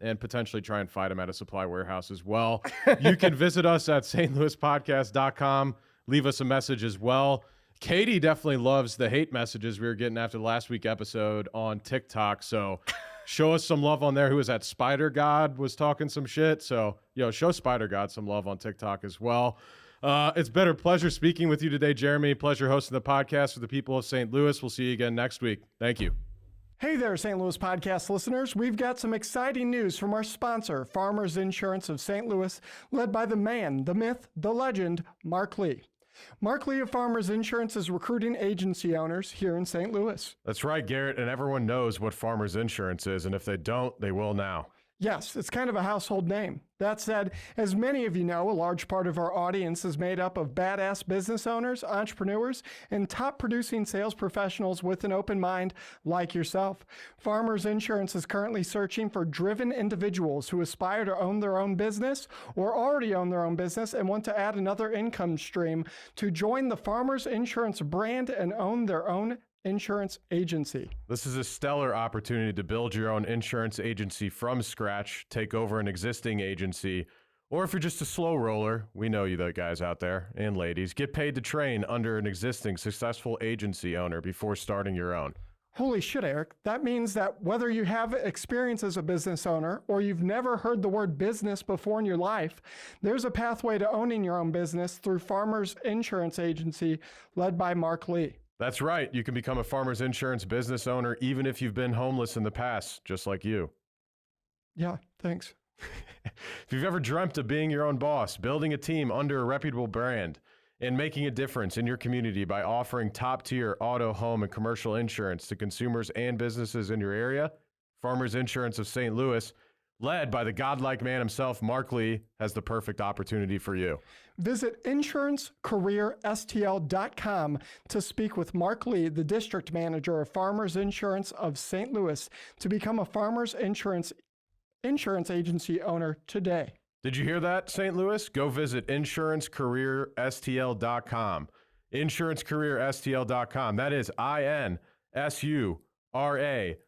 and potentially try and fight him at a supply warehouse as well. You can visit us at stlouispodcast.com. Leave us a message as well. Katie definitely loves the hate messages we were getting after the last week episode on TikTok. So show us some love on there. Who was that? Spider God was talking some shit. So, show Spider God some love on TikTok as well. It's been a pleasure speaking with you today, Jeremy. Pleasure hosting the podcast for the people of St. Louis. We'll see you again next week. Thank you. Hey there, St. Louis Podcast listeners. We've got some exciting news from our sponsor, Farmers Insurance of St. Louis, led by the man, the myth, the legend, Mark Lee. Mark Lee of Farmers Insurance is recruiting agency owners here in St. Louis. That's right, Garrett, and everyone knows what Farmers Insurance is, and if they don't, they will now. Yes, it's kind of a household name. That said, as many of you know, a large part of our audience is made up of badass business owners, entrepreneurs, and top producing sales professionals with an open mind like yourself. Farmers Insurance is currently searching for driven individuals who aspire to own their own business or already own their own business and want to add another income stream to join the Farmers Insurance brand and own their own insurance agency. This is a stellar opportunity to build your own insurance agency from scratch, take over an existing agency, or if you're just a slow roller, we know you the guys out there and ladies, get paid to train under an existing successful agency owner before starting your own. Holy shit, Eric. That means that whether you have experience as a business owner or you've never heard the word business before in your life, there's a pathway to owning your own business through Farmers Insurance Agency led by Mark Lee. That's right. You can become a Farmers Insurance business owner even if you've been homeless in the past, just like you. Yeah, thanks. If you've ever dreamt of being your own boss, building a team under a reputable brand, and making a difference in your community by offering top-tier auto, home, and commercial insurance to consumers and businesses in your area, Farmers Insurance of St. Louis, led by the godlike man himself, Mark Lee, has the perfect opportunity for you. Visit insurancecareerstl.com to speak with Mark Lee, the district manager of Farmers Insurance of St. Louis, to become a Farmers Insurance agency owner today. Did you hear that, St. Louis? Go visit insurancecareerstl.com. Insurancecareerstl.com. That is INSURANCE, career,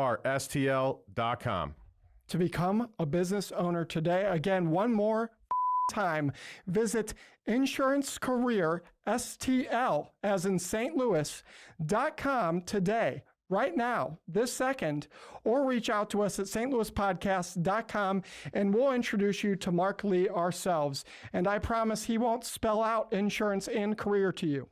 CAREERSTL.com. To become a business owner today. Again, one more time, visit insurancecareerstl, as in St. Louis.com today. Right now, this second, or reach out to us at stlouispodcast.com and we'll introduce you to Mark Lee ourselves. And I promise he won't spell out insurance and career to you.